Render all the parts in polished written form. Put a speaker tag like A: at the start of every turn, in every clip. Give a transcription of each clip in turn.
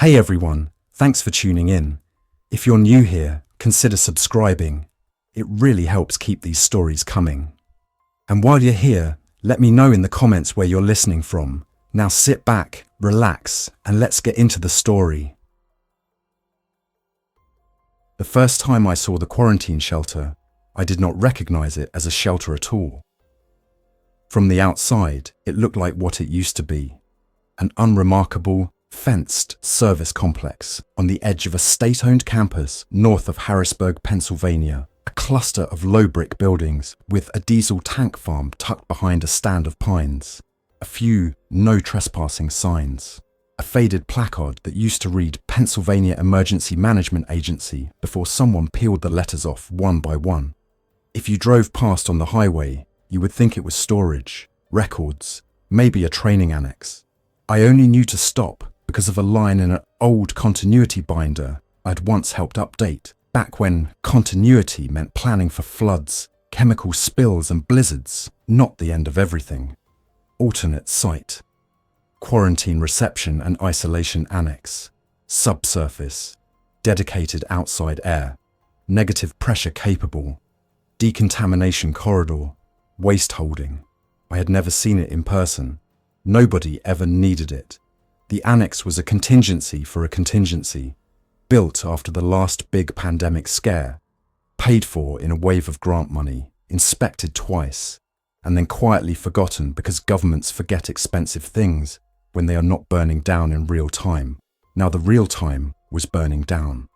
A: Hey everyone, thanks for tuning in. If you're new here, consider subscribing. It really helps keep these stories coming. And while you're here, let me know in the comments where you're listening from. Now sit back, relax, and let's get into the story. The first time I saw the quarantine shelter, I did not recognize it as a shelter at all. From the outside, it looked like what it used to be, an unremarkable, fenced service complex on the edge of a state-owned campus north of Harrisburg, Pennsylvania, a cluster of low brick buildings with a diesel tank farm tucked behind a stand of pines, a few no trespassing signs, a faded placard that used to read Pennsylvania Emergency Management Agency before someone peeled the letters off one by one. If you drove past on the highway, you would think it was storage, records, maybe a training annex. I only knew to stop because of a line in an old continuity binder I'd once helped update, back when continuity meant planning for floods, chemical spills and blizzards, not the end of everything. Alternate site. Quarantine reception and isolation annex. Subsurface. Dedicated outside air. Negative pressure capable. Decontamination corridor. Waste holding. I had never seen it in person. Nobody ever needed it. The annex was a contingency for a contingency, built after the last big pandemic scare, paid for in a wave of grant money, inspected twice, and then quietly forgotten because governments forget expensive things when they are not burning down in real time. Now the real time was burning down.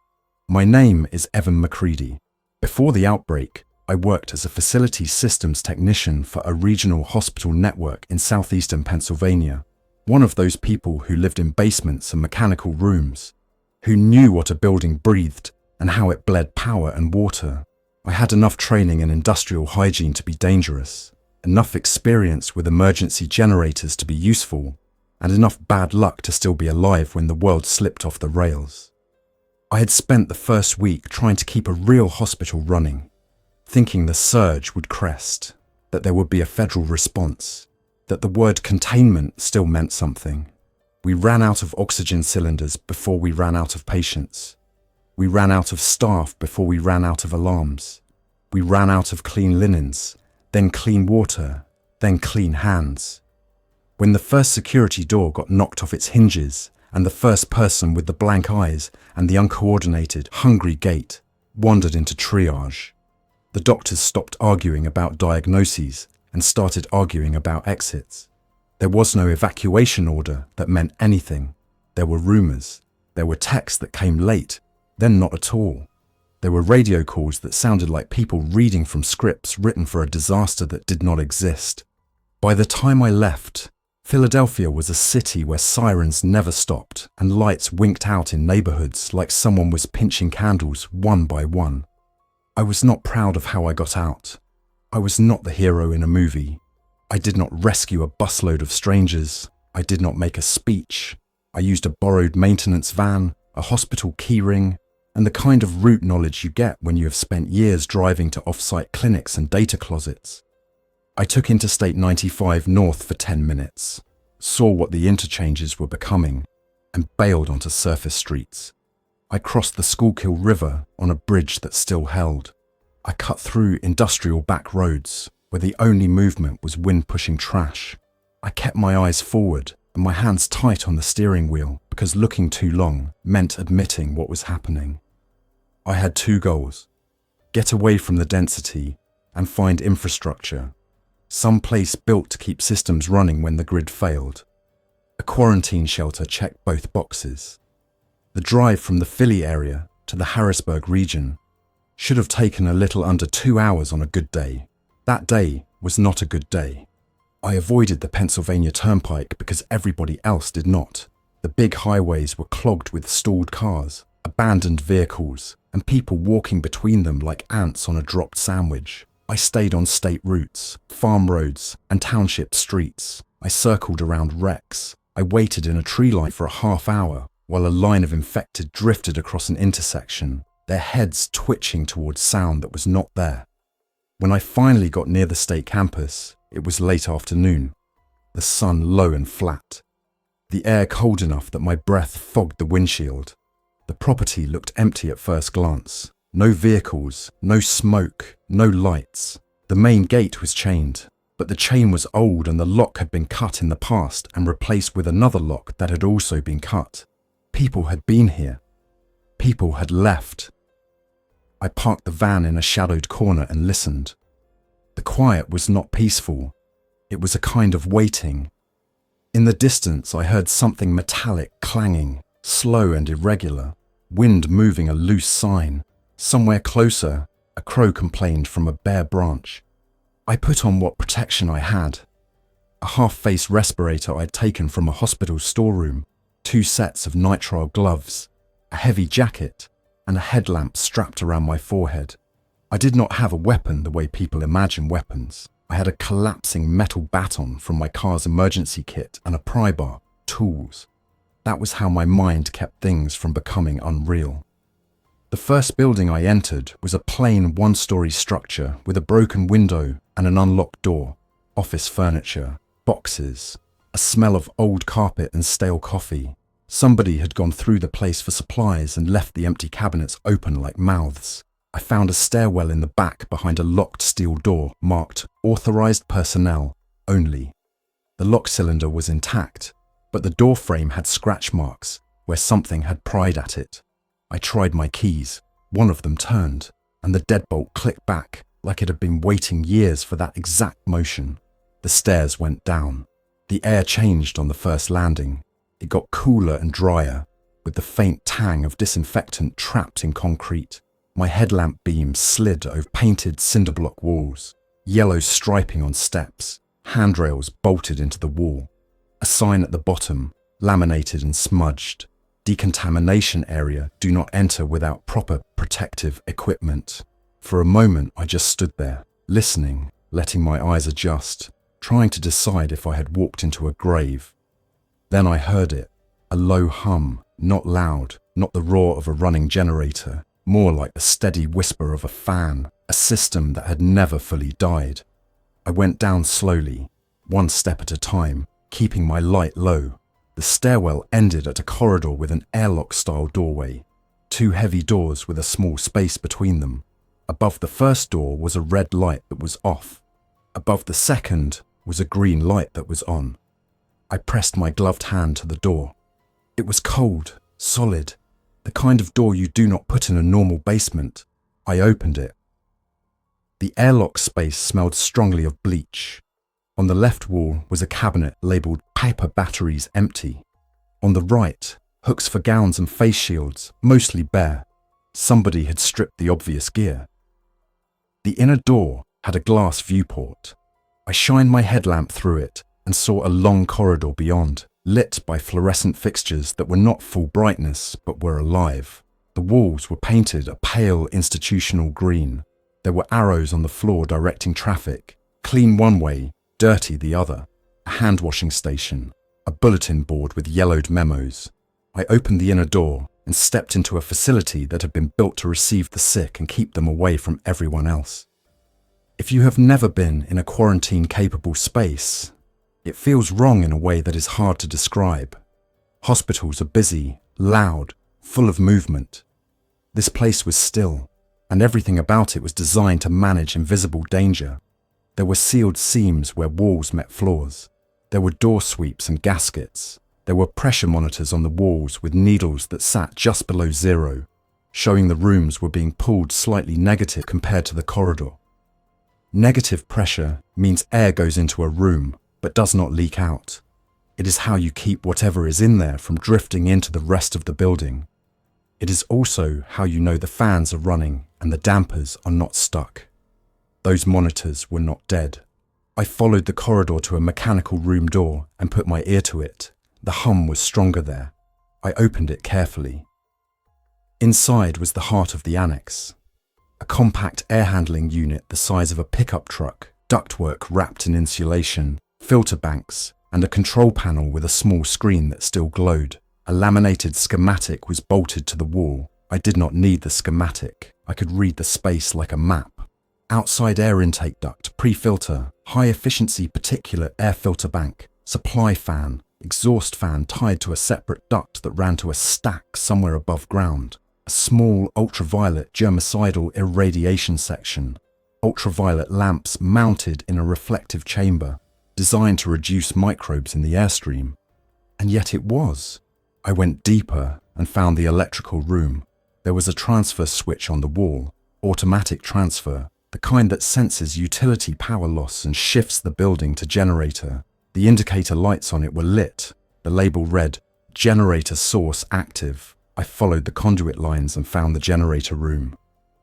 A: My name is Evan McCready. Before the outbreak, I worked as a facilities systems technician for a regional hospital network in southeastern Pennsylvania. One of those people who lived in basements and mechanical rooms, who knew what a building breathed and how it bled power and water. I had enough training in industrial hygiene to be dangerous, enough experience with emergency generators to be useful, and enough bad luck to still be alive when the world slipped off the rails. I had spent the first week trying to keep a real hospital running, thinking the surge would crest, that there would be a federal response, that the word containment still meant something. We ran out of oxygen cylinders before we ran out of patients. We ran out of staff before we ran out of alarms. We ran out of clean linens, then clean water, then clean hands. When the first security door got knocked off its hinges and the first person with the blank eyes and the uncoordinated, hungry gait wandered into triage, the doctors stopped arguing about diagnoses and started arguing about exits. There was no evacuation order that meant anything. There were rumors. There were texts that came late, then not at all. There were radio calls that sounded like people reading from scripts written for a disaster that did not exist. By the time I left, Philadelphia was a city where sirens never stopped and lights winked out in neighborhoods like someone was pinching candles one by one. I was not proud of how I got out. I was not the hero in a movie. I did not rescue a busload of strangers. I did not make a speech. I used a borrowed maintenance van, a hospital keyring, and the kind of route knowledge you get when you have spent years driving to off-site clinics and data closets. I took Interstate 95 north for 10 minutes, saw what the interchanges were becoming, and bailed onto surface streets. I crossed the Schuylkill River on a bridge that still held. I cut through industrial back roads where the only movement was wind-pushing trash. I kept my eyes forward and my hands tight on the steering wheel because looking too long meant admitting what was happening. I had two goals: get away from the density and find infrastructure, some place built to keep systems running when the grid failed. A quarantine shelter checked both boxes. The drive from the Philly area to the Harrisburg region should have taken a little under 2 hours on a good day. That day was not a good day. I avoided the Pennsylvania Turnpike because everybody else did not. The big highways were clogged with stalled cars, abandoned vehicles, and people walking between them like ants on a dropped sandwich. I stayed on state routes, farm roads, and township streets. I circled around wrecks. I waited in a tree line for a half hour while a line of infected drifted across an intersection, their heads twitching towards sound that was not there. When I finally got near the state campus, it was late afternoon, the sun low and flat. the air cold enough that my breath fogged the windshield. The property looked empty at first glance. No vehicles, no smoke, no lights. The main gate was chained, but the chain was old and the lock had been cut in the past and replaced with another lock that had also been cut. People had been here. People had left. I parked the van in a shadowed corner and listened. The quiet was not peaceful. It was a kind of waiting. In the distance, I heard something metallic clanging, slow and irregular, wind moving a loose sign. Somewhere closer, a crow complained from a bare branch. I put on what protection I had. A half-face respirator I'd taken from a hospital storeroom, 2 sets of nitrile gloves, a heavy jacket, and a headlamp strapped around my forehead. I did not have a weapon the way people imagine weapons. I had a collapsing metal baton from my car's emergency kit and a pry bar, tools. That was how my mind kept things from becoming unreal. The first building I entered was a plain 1-story structure with a broken window and an unlocked door, office furniture, boxes, a smell of old carpet and stale coffee. Somebody had gone through the place for supplies and left the empty cabinets open like mouths. I found a stairwell in the back behind a locked steel door marked Authorized Personnel Only. The lock cylinder was intact, but the door frame had scratch marks where something had pried at it. I tried my keys. One of them turned, and the deadbolt clicked back like it had been waiting years for that exact motion. The stairs went down. The air changed on the first landing. It got cooler and drier, with the faint tang of disinfectant trapped in concrete. My headlamp beam slid over painted cinderblock walls, yellow striping on steps, handrails bolted into the wall. A sign at the bottom, laminated and smudged. Decontamination area, do not enter without proper protective equipment. For a moment I just stood there, listening, letting my eyes adjust, trying to decide if I had walked into a grave. Then I heard it, a low hum, not loud, not the roar of a running generator, more like the steady whisper of a fan, a system that had never fully died. I went down slowly, 1 step at a time, keeping my light low. The stairwell ended at a corridor with an airlock-style doorway, 2 heavy doors with a small space between them. Above the first door was a red light that was off. Above the second was a green light that was on. I pressed my gloved hand to the door. It was cold, solid, the kind of door you do not put in a normal basement. I opened it. The airlock space smelled strongly of bleach. On the left wall was a cabinet labelled Paper Batteries Empty. On the right, hooks for gowns and face shields, mostly bare. Somebody had stripped the obvious gear. The inner door had a glass viewport. I shined my headlamp through it and saw a long corridor beyond, lit by fluorescent fixtures that were not full brightness but were alive. The walls were painted a pale institutional green. There were arrows on the floor directing traffic, clean one way, dirty the other, a hand-washing station, a bulletin board with yellowed memos. I opened the inner door and stepped into a facility that had been built to receive the sick and keep them away from everyone else. If you have never been in a quarantine-capable space, it feels wrong in a way that is hard to describe. Hospitals are busy, loud, full of movement. This place was still, and everything about it was designed to manage invisible danger. There were sealed seams where walls met floors. There were door sweeps and gaskets. There were pressure monitors on the walls with needles that sat just below 0, showing the rooms were being pulled slightly negative compared to the corridor. Negative pressure means air goes into a room but does not leak out. It is how you keep whatever is in there from drifting into the rest of the building. It is also how you know the fans are running and the dampers are not stuck. Those monitors were not dead. I followed the corridor to a mechanical room door and put my ear to it. The hum was stronger there. I opened it carefully. Inside was the heart of the annex. A compact air handling unit the size of a pickup truck, ductwork wrapped in insulation, filter banks, and a control panel with a small screen that still glowed. A laminated schematic was bolted to the wall. I did not need the schematic. I could read the space like a map. Outside air intake duct, pre-filter, high-efficiency particulate air filter bank, supply fan, exhaust fan tied to a separate duct that ran to a stack somewhere above ground, a small ultraviolet germicidal irradiation section, ultraviolet lamps mounted in a reflective chamber, designed to reduce microbes in the airstream. And yet it was. I went deeper and found the electrical room. There was a transfer switch on the wall, automatic transfer, the kind that senses utility power loss and shifts the building to generator. The indicator lights on it were lit. The label read, "Generator source active." I followed the conduit lines and found the generator room.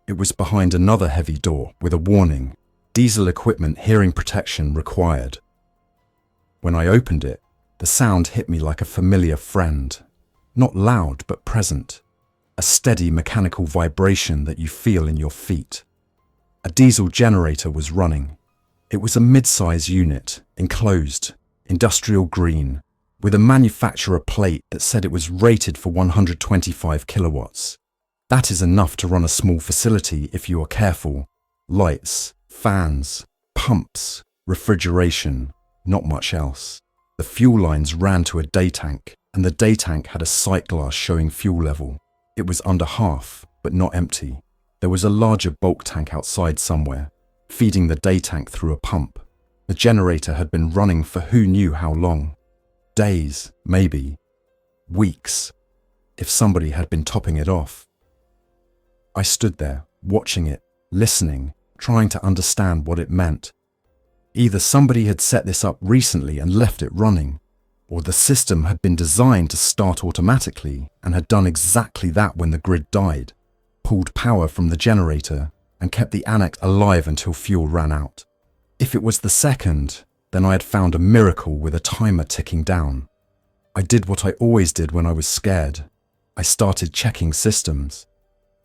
A: It was behind another heavy door with a warning, "Diesel equipment hearing protection required." When I opened it, the sound hit me like a familiar friend. Not loud, but present. A steady mechanical vibration that you feel in your feet. A diesel generator was running. It was a mid-size unit, enclosed, industrial green, with a manufacturer plate that said it was rated for 125 kilowatts. That is enough to run a small facility if you are careful. Lights, fans, pumps, refrigeration, not much else. The fuel lines ran to a day tank, and the day tank had a sight glass showing fuel level. It was under half, but not empty. There was a larger bulk tank outside somewhere, feeding the day tank through a pump. The generator had been running for who knew how long. Days, maybe. Weeks, if somebody had been topping it off. I stood there, watching it, listening, trying to understand what it meant. Either somebody had set this up recently and left it running, or the system had been designed to start automatically and had done exactly that when the grid died, pulled power from the generator and kept the annex alive until fuel ran out. If it was the second, then I had found a miracle with a timer ticking down. I did what I always did when I was scared. I started checking systems.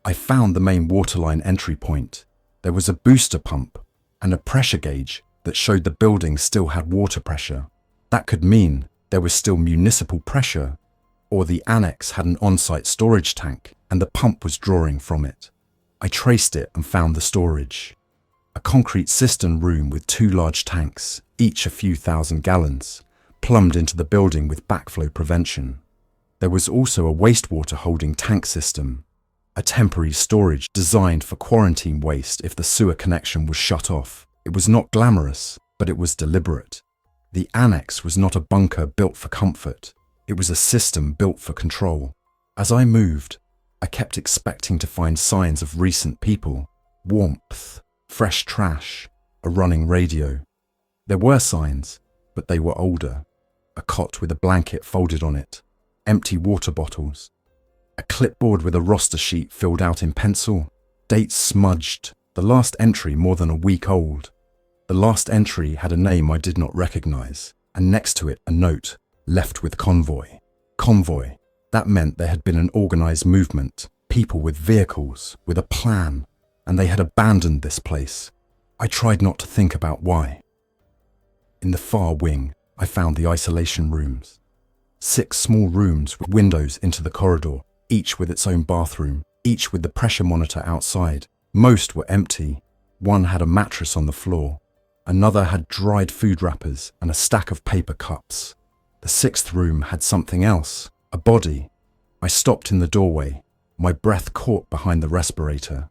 A: I found the main waterline entry point. There was a booster pump and a pressure gauge that showed the building still had water pressure. That could mean there was still municipal pressure, or the annex had an on-site storage tank and the pump was drawing from it. I traced it and found the storage. A concrete cistern room with 2 large tanks, each a few thousand gallons, plumbed into the building with backflow prevention. There was also a wastewater holding tank system, a temporary storage designed for quarantine waste if the sewer connection was shut off. It was not glamorous, but it was deliberate. The annex was not a bunker built for comfort. It was a system built for control. As I moved, I kept expecting to find signs of recent people, warmth, fresh trash, a running radio. There were signs, but they were older. A cot with a blanket folded on it, empty water bottles, a clipboard with a roster sheet filled out in pencil, dates smudged, the last entry more than a week old. The last entry had a name I did not recognize, and next to it a note, left with convoy. Convoy. That meant there had been an organized movement, people with vehicles, with a plan, and they had abandoned this place. I tried not to think about why. In the far wing, I found the isolation rooms. 6 small rooms with windows into the corridor, each with its own bathroom, each with the pressure monitor outside. Most were empty. One had a mattress on the floor. Another had dried food wrappers and a stack of paper cups. The 6th room had something else, a body. I stopped in the doorway, my breath caught behind the respirator.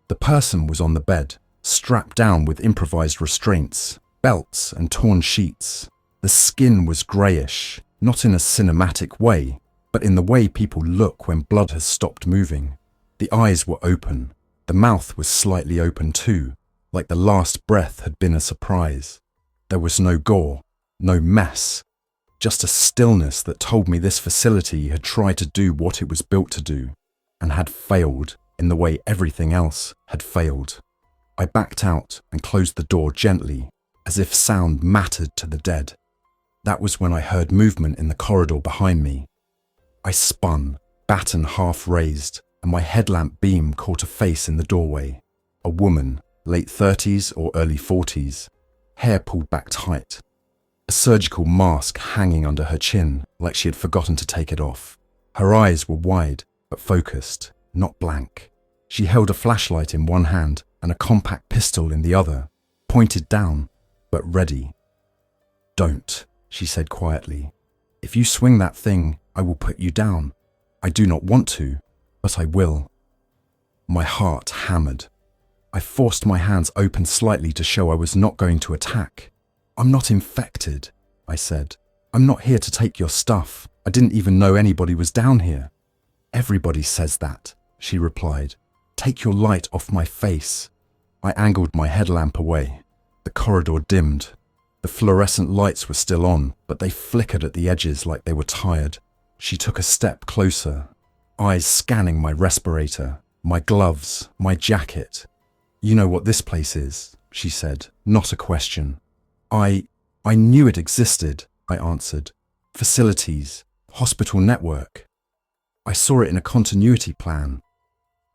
A: The person was on the bed, strapped down with improvised restraints, belts and torn sheets. The skin was greyish, not in a cinematic way, but in the way people look when blood has stopped moving. The eyes were open. The mouth was slightly open too, like the last breath had been a surprise. There was no gore, no mess, just a stillness that told me this facility had tried to do what it was built to do, and had failed in the way everything else had failed. I backed out and closed the door gently, as if sound mattered to the dead. That was when I heard movement in the corridor behind me. I spun, baton half raised, and my headlamp beam caught a face in the doorway. A woman, late 30s or early 40s, hair pulled back tight. A surgical mask hanging under her chin, like she had forgotten to take it off. Her eyes were wide, but focused, not blank. She held a flashlight in one hand and a compact pistol in the other, pointed down, but ready. "Don't," she said quietly. If you swing that thing, I will put you down. I do not want to, but I will. My heart hammered. I forced my hands open slightly to show I was not going to attack. I'm not infected, I said. I'm not here to take your stuff. I didn't even know anybody was down here. Everybody says that, she replied. Take your light off my face. I angled my headlamp away. The corridor dimmed. The fluorescent lights were still on, but they flickered at the edges like they were tired. She took a step closer, eyes scanning my respirator, my gloves, my jacket. You know what this place is, she said, not a question. I knew it existed, I answered. Facilities, hospital network. I saw it in a continuity plan.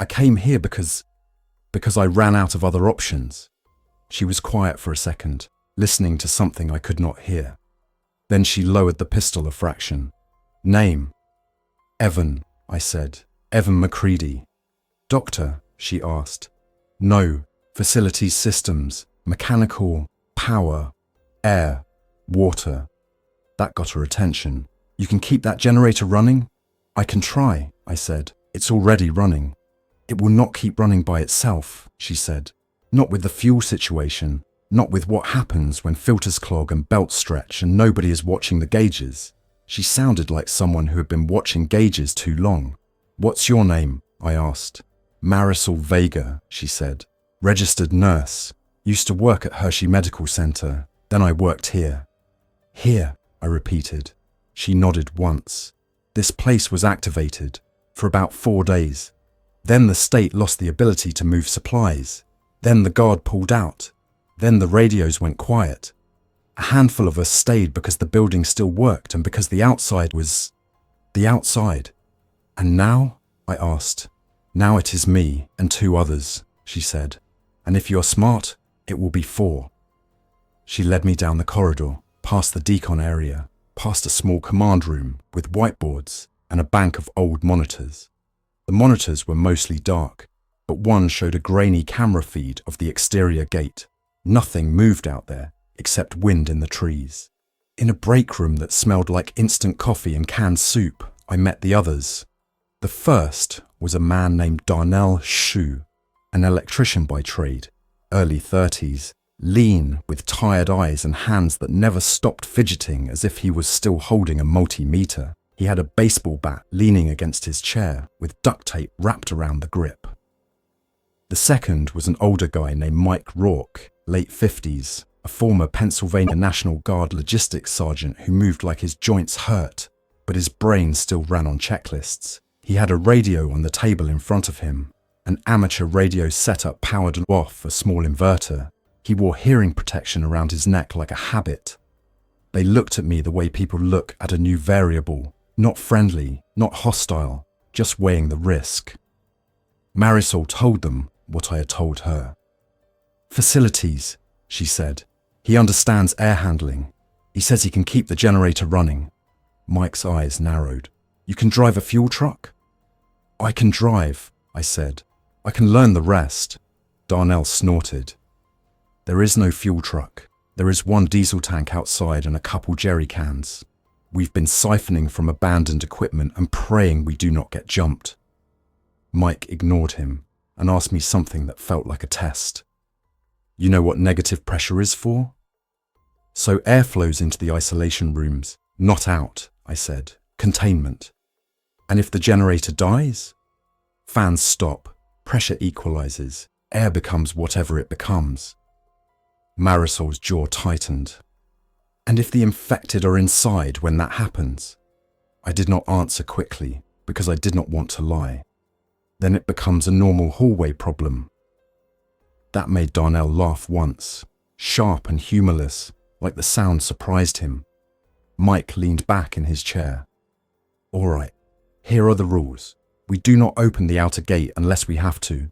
A: I came here because I ran out of other options. She was quiet for a second, listening to something I could not hear. Then she lowered the pistol a fraction. Name? Evan, I said. Evan McCready. Doctor, she asked. No, facilities systems, mechanical, power, air, water. That got her attention. You can keep that generator running? I can try, I said. It's already running. It will not keep running by itself, she said. Not with the fuel situation, not with what happens when filters clog and belts stretch and nobody is watching the gauges. She sounded like someone who had been watching gauges too long. What's your name? I asked. Marisol Vega, she said. Registered nurse. Used to work at Hershey Medical Center. Then I worked here. Here, I repeated. She nodded once. This place was activated for about 4 days. Then the state lost the ability to move supplies. Then the guard pulled out. Then the radios went quiet. A handful of us stayed because the building still worked and because the outside was the outside. And now? I asked. Now it is me and 2 others, she said. And if you're smart, it will be 4. She led me down the corridor, past the decon area, past a small command room with whiteboards and a bank of old monitors. The monitors were mostly dark, but one showed a grainy camera feed of the exterior gate. Nothing moved out there except wind in the trees. In a break room that smelled like instant coffee and canned soup, I met the others. The first was a man named Darnell Shue, an electrician by trade, early 30s, lean with tired eyes and hands that never stopped fidgeting as if he was still holding a multimeter. He had a baseball bat leaning against his chair with duct tape wrapped around the grip. The second was an older guy named Mike Rourke, late 50s, a former Pennsylvania National Guard logistics sergeant who moved like his joints hurt, but his brain still ran on checklists. He had a radio on the table in front of him, an amateur radio setup powered off a small inverter. He wore hearing protection around his neck like a habit. They looked at me the way people look at a new variable, not friendly, not hostile, just weighing the risk. Marisol told them what I had told her. Facilities, she said. He understands air handling. He says he can keep the generator running. Mike's eyes narrowed. You can drive a fuel truck? I can drive, I said. I can learn the rest. Darnell snorted. There is no fuel truck. There is one diesel tank outside and a couple jerry cans. We've been siphoning from abandoned equipment and praying we do not get jumped. Mike ignored him and asked me something that felt like a test. You know what negative pressure is for? So air flows into the isolation rooms, not out, I said. Containment. And if the generator dies? Fans stop, pressure equalizes, air becomes whatever it becomes. Marisol's jaw tightened. And if the infected are inside when that happens? I did not answer quickly because I did not want to lie. Then it becomes a normal hallway problem. That made Darnell laugh once, sharp and humorless, like the sound surprised him. Mike leaned back in his chair. All right, here are the rules. We do not open the outer gate unless we have to.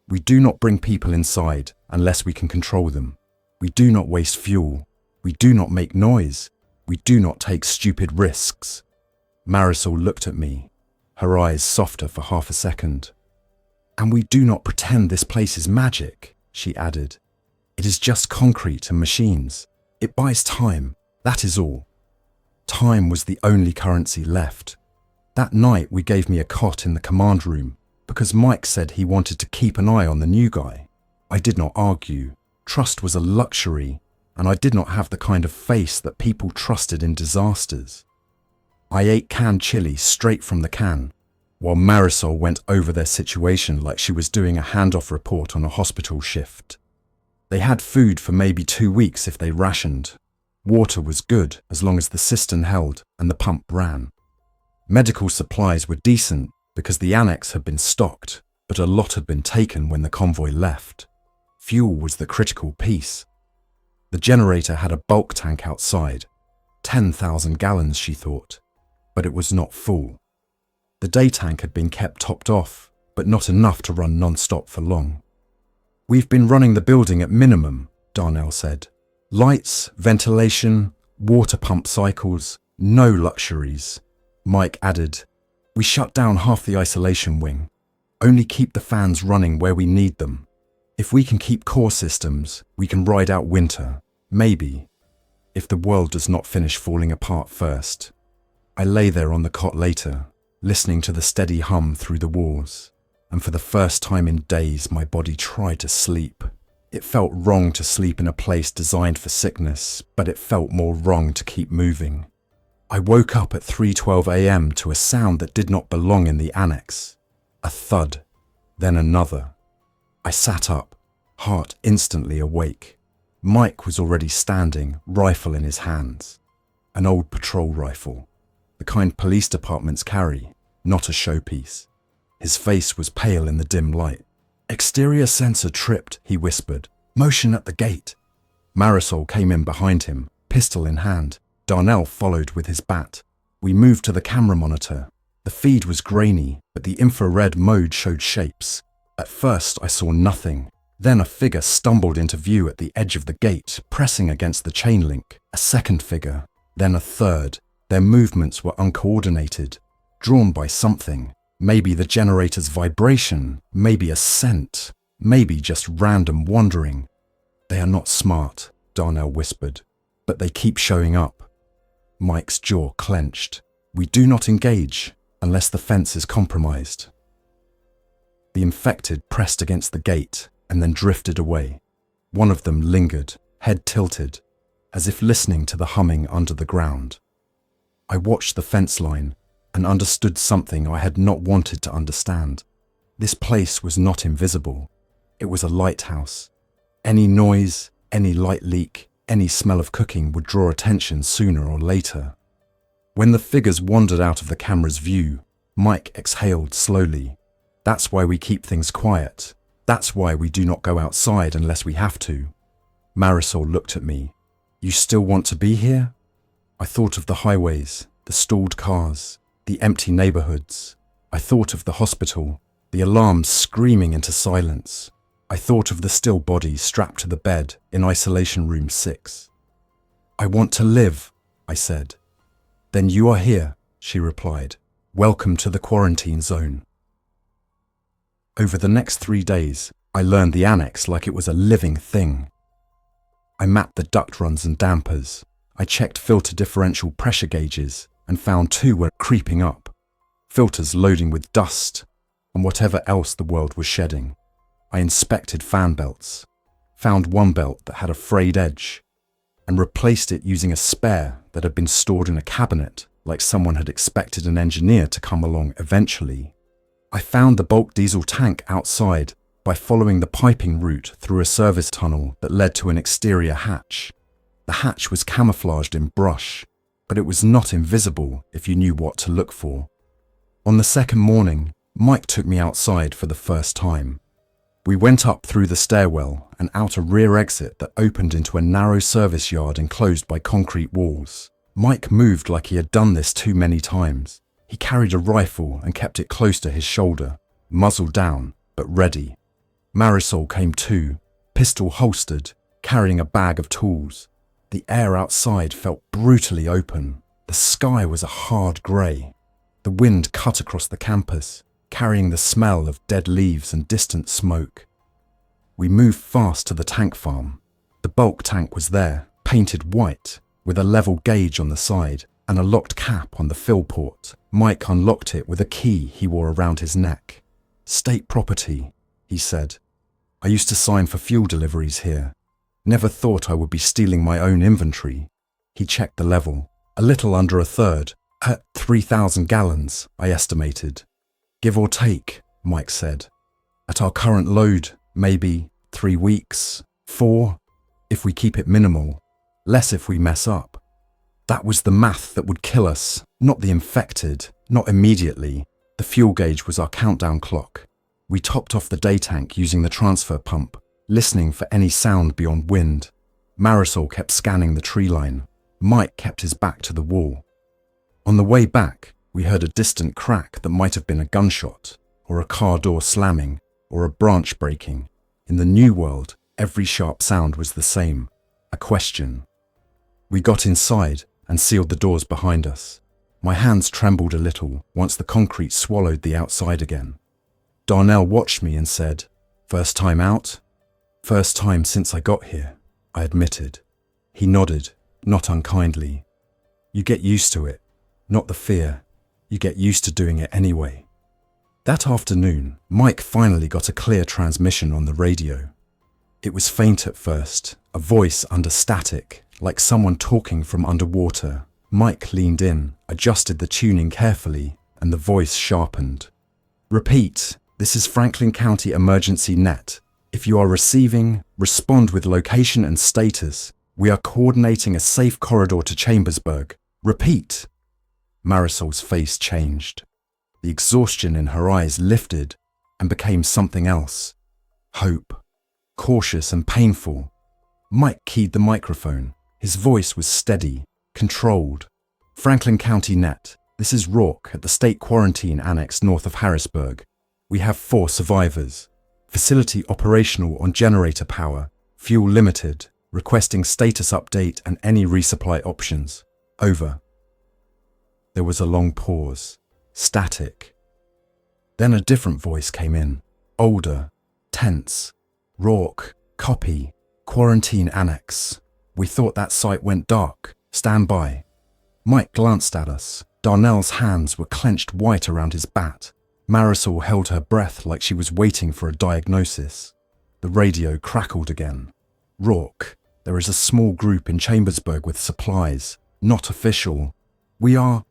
A: We do not bring people inside unless we can control them. We do not waste fuel. We do not make noise. We do not take stupid risks. Marisol looked at me, her eyes softer for half a second. And we do not pretend this place is magic, she added. It is just concrete and machines. It buys time, that is all. Time was the only currency left. That night we gave me a cot in the command room because Mike said he wanted to keep an eye on the new guy. I did not argue. Trust was a luxury, and I did not have the kind of face that people trusted in disasters. I ate canned chili straight from the can, while Marisol went over their situation like she was doing a handoff report on a hospital shift. They had food for maybe 2 weeks if they rationed. Water was good as long as the cistern held and the pump ran. Medical supplies were decent because the annex had been stocked, but a lot had been taken when the convoy left. Fuel was the critical piece. The generator had a bulk tank outside. 10,000 gallons, she thought, but it was not full. The day tank had been kept topped off, but not enough to run non-stop for long. We've been running the building at minimum, Darnell said. Lights, ventilation, water pump cycles, no luxuries. Mike added, we shut down half the isolation wing. Only keep the fans running where we need them. If we can keep core systems, we can ride out winter, maybe, if the world does not finish falling apart first. I lay there on the cot later, listening to the steady hum through the walls, and for the first time in days my body tried to sleep. It felt wrong to sleep in a place designed for sickness, but it felt more wrong to keep moving. I woke up at 3:12 a.m. to a sound that did not belong in the annex. A thud, then another. I sat up, heart instantly awake. Mike was already standing, rifle in his hands. An old patrol rifle, the kind police departments carry, not a showpiece. His face was pale in the dim light. Exterior sensor tripped, he whispered. Motion at the gate. Marisol came in behind him, pistol in hand. Darnell followed with his bat. We moved to the camera monitor. The feed was grainy, but the infrared mode showed shapes. At first I saw nothing. Then a figure stumbled into view at the edge of the gate, pressing against the chain link. A second figure, then a third. Their movements were uncoordinated, drawn by something. Maybe the generator's vibration, maybe a scent, maybe just random wandering. They are not smart, Darnell whispered, but they keep showing up. Mike's jaw clenched. We do not engage unless the fence is compromised. The infected pressed against the gate and then drifted away. One of them lingered, head tilted, as if listening to the humming under the ground. I watched the fence line and understood something I had not wanted to understand. This place was not invisible. It was a lighthouse. Any noise, any light leak, any smell of cooking would draw attention sooner or later. When the figures wandered out of the camera's view, Mike exhaled slowly. That's why we keep things quiet. That's why we do not go outside unless we have to. Marisol looked at me. You still want to be here? I thought of the highways, the stalled cars, the empty neighborhoods. I thought of the hospital, the alarms screaming into silence. I thought of the still body strapped to the bed in isolation room 6. I want to live, I said. Then you are here, she replied. Welcome to the quarantine zone. Over the next 3 days, I learned the annex like it was a living thing. I mapped the duct runs and dampers. I checked filter differential pressure gauges and found 2 were creeping up, filters loading with dust and whatever else the world was shedding. I inspected fan belts, found one belt that had a frayed edge, and replaced it using a spare that had been stored in a cabinet, like someone had expected an engineer to come along eventually. I found the bulk diesel tank outside by following the piping route through a service tunnel that led to an exterior hatch. The hatch was camouflaged in brush, but it was not invisible if you knew what to look for. On the second morning, Mike took me outside for the first time. We went up through the stairwell and out a rear exit that opened into a narrow service yard enclosed by concrete walls. Mike moved like he had done this too many times. He carried a rifle and kept it close to his shoulder, muzzle down, but ready. Marisol came too, pistol holstered, carrying a bag of tools. The air outside felt brutally open. The sky was a hard grey. The wind cut across the campus, carrying the smell of dead leaves and distant smoke. We moved fast to the tank farm. The bulk tank was there, painted white, with a level gauge on the side, and a locked cap on the fill port. Mike unlocked it with a key he wore around his neck. "State property," he said. "I used to sign for fuel deliveries here. Never thought I would be stealing my own inventory." He checked the level. "A little under a third. At 3,000 gallons, I estimated." "Give or take," Mike said. "At our current load, maybe 3 weeks, 4, if we keep it minimal, less if we mess up." That was the math that would kill us, not the infected, not immediately. The fuel gauge was our countdown clock. We topped off the day tank using the transfer pump, listening for any sound beyond wind. Marisol kept scanning the tree line. Mike kept his back to the wall. On the way back, we heard a distant crack that might have been a gunshot, or a car door slamming, or a branch breaking. In the new world, every sharp sound was the same, a question. We got inside and sealed the doors behind us. My hands trembled a little once the concrete swallowed the outside again. Darnell watched me and said, "First time out?" "First time since I got here," I admitted. He nodded, not unkindly. "You get used to it, not the fear. You get used to doing it anyway." That afternoon, Mike finally got a clear transmission on the radio. It was faint at first, a voice under static, like someone talking from underwater. Mike leaned in, adjusted the tuning carefully, and the voice sharpened. "Repeat, this is Franklin County Emergency Net. If you are receiving, respond with location and status. We are coordinating a safe corridor to Chambersburg. Repeat." Marisol's face changed. The exhaustion in her eyes lifted and became something else. Hope. Cautious and painful. Mike keyed the microphone. His voice was steady, controlled. "Franklin County Net. This is Rourke at the State Quarantine Annex north of Harrisburg. We have 4 survivors. Facility operational on generator power. Fuel limited. Requesting status update and any resupply options. Over." There was a long pause. Static. Then a different voice came in. Older. Tense. "Rourke. Copy. Quarantine Annex. We thought that site went dark. Stand by." Mike glanced at us. Darnell's hands were clenched white around his bat. Marisol held her breath like she was waiting for a diagnosis. The radio crackled again. "Rourke, there is a small group in Chambersburg with supplies. Not official. We are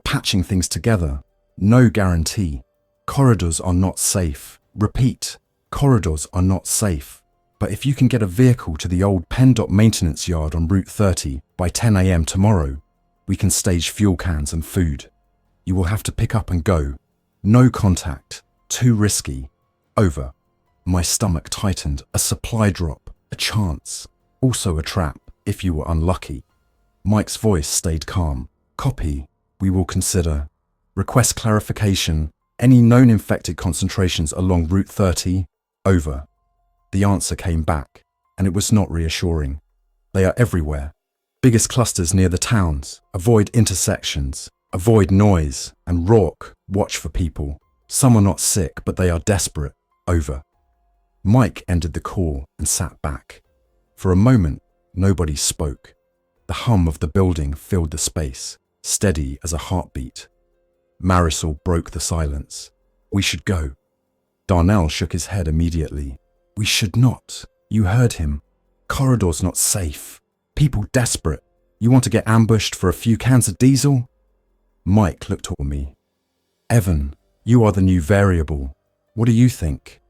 A: patching things together. No guarantee. Corridors are not safe. Repeat, corridors are not safe. But if you can get a vehicle to the old PennDOT maintenance yard on Route 30 by 10 a.m. tomorrow, we can stage fuel cans and food. You will have to pick up and go. No contact. Too risky. Over." My stomach tightened. A supply drop. A chance. Also a trap, if you were unlucky. Mike's voice stayed calm. "Copy. We will consider. Request clarification. Any known infected concentrations along Route 30? Over." The answer came back, and it was not reassuring. "They are everywhere. Biggest clusters near the towns. Avoid intersections. Avoid noise. And Rourke, watch for people. Some are not sick, but they are desperate. Over." Mike ended the call and sat back. For a moment, nobody spoke. The hum of the building filled the space, steady as a heartbeat. Marisol broke the silence. "We should go." Darnell shook his head immediately. "We should not. You heard him. Corridor's not safe. People desperate. You want to get ambushed for a few cans of diesel?" Mike looked at me. "Evan, you are the new variable. What do you think?"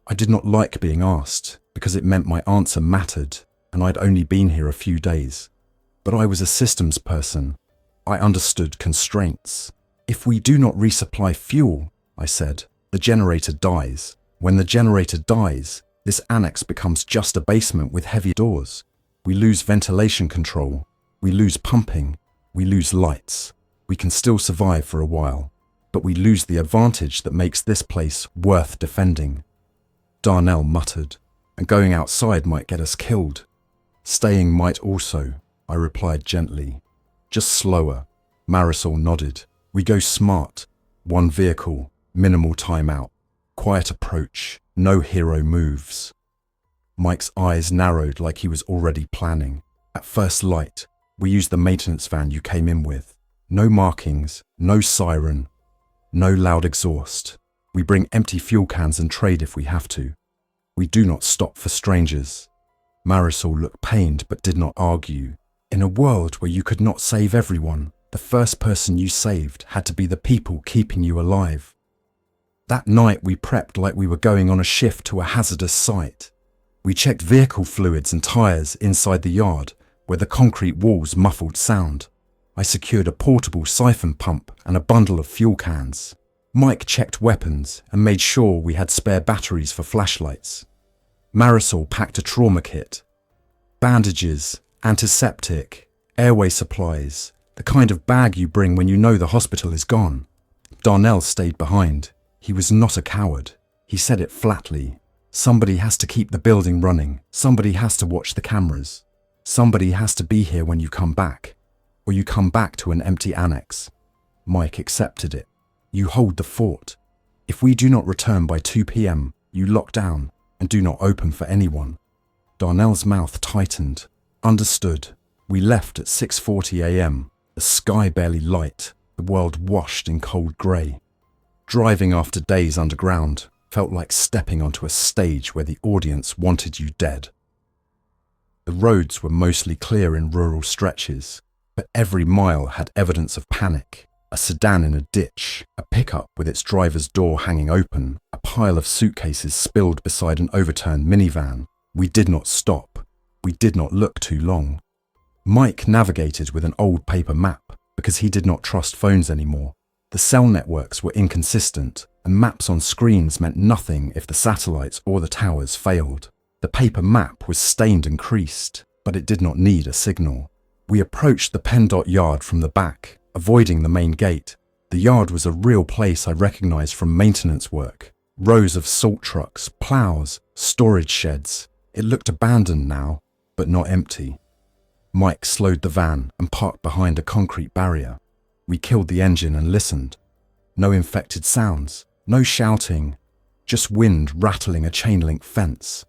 A: I did not like being asked, because it meant my answer mattered, and I'd only been here a few days. But I was a systems person. I understood constraints. "If we do not resupply fuel," I said, "the generator dies. When the generator dies, this annex becomes just a basement with heavy doors. We lose ventilation control. We lose pumping. We lose lights. We can still survive for a while, but we lose the advantage that makes this place worth defending." Darnell muttered, "And going outside might get us killed." "Staying might also," I replied gently. "Just slower." Marisol nodded. "We go smart. 1 vehicle, minimal timeout. Quiet approach, no hero moves." Mike's eyes narrowed like he was already planning. At first light, We used the maintenance van you came in with. No markings, no siren, no loud exhaust. We bring empty fuel cans and trade if we have to. We do not stop for strangers. Marisol looked pained but did not argue. In a world where you could not save everyone, the first person you saved had to be the people keeping you alive. That night we prepped like we were going on a shift to a hazardous site. We checked vehicle fluids and tyres inside the yard where the concrete walls muffled sound. I secured a portable siphon pump and a bundle of fuel cans. Mike checked weapons and made sure we had spare batteries for flashlights. Marisol packed a trauma kit. Bandages, antiseptic, airway supplies, the kind of bag you bring when you know the hospital is gone. Darnell stayed behind. He was not a coward. He said it flatly. Somebody has to keep the building running. Somebody has to watch the cameras. Somebody has to be here when you come back, or you come back to an empty annex. Mike accepted it. You hold the fort. If we do not return by 2 p.m., you lock down and do not open for anyone. Darnell's mouth tightened. Understood. We left at 6:40 a.m. The sky barely light, the world washed in cold grey. Driving after days underground felt like stepping onto a stage where the audience wanted you dead. The roads were mostly clear in rural stretches, but every mile had evidence of panic. A sedan in a ditch, a pickup with its driver's door hanging open, a pile of suitcases spilled beside an overturned minivan. We did not stop. We did not look too long. Mike navigated with an old paper map because he did not trust phones anymore. The cell networks were inconsistent, and maps on screens meant nothing if the satellites or the towers failed. The paper map was stained and creased, but it did not need a signal. We approached the PennDOT yard from the back, avoiding the main gate. The yard was a real place I recognized from maintenance work. Rows of salt trucks, plows, storage sheds. It looked abandoned now, but not empty. Mike slowed the van and parked behind a concrete barrier. We killed the engine and listened. No infected sounds, no shouting, just wind rattling a chain-link fence.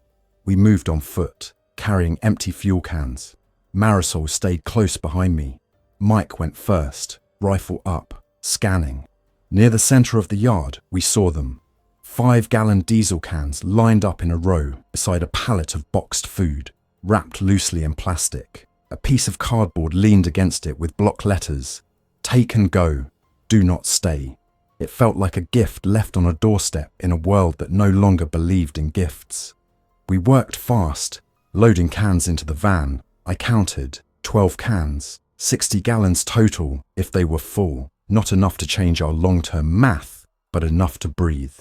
A: We moved on foot, carrying empty fuel cans. Marisol stayed close behind me. Mike went first, rifle up, scanning. Near the center of the yard, we saw them. 5-gallon diesel cans lined up in a row beside a pallet of boxed food, wrapped loosely in plastic. A piece of cardboard leaned against it with block letters. Take and go. Do not stay. It felt like a gift left on a doorstep in a world that no longer believed in gifts. We worked fast, loading cans into the van. I counted 12 cans, 60 gallons total if they were full. Not enough to change our long-term math, but enough to breathe.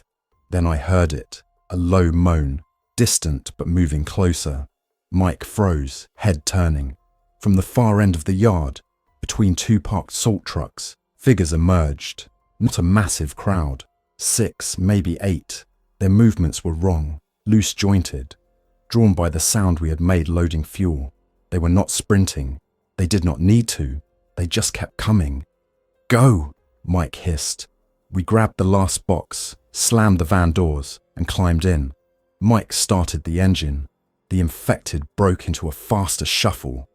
A: Then I heard it, a low moan, distant but moving closer. Mike froze, head turning. From the far end of the yard, between 2 parked salt trucks, figures emerged. Not a massive crowd. 6, maybe 8. Their movements were wrong, loose-jointed, drawn by the sound we had made loading fuel. They were not sprinting. They did not need to. They just kept coming. Go, Mike hissed. We grabbed the last box, slammed the van doors, and climbed in. Mike started the engine. The infected broke into a faster shuffle,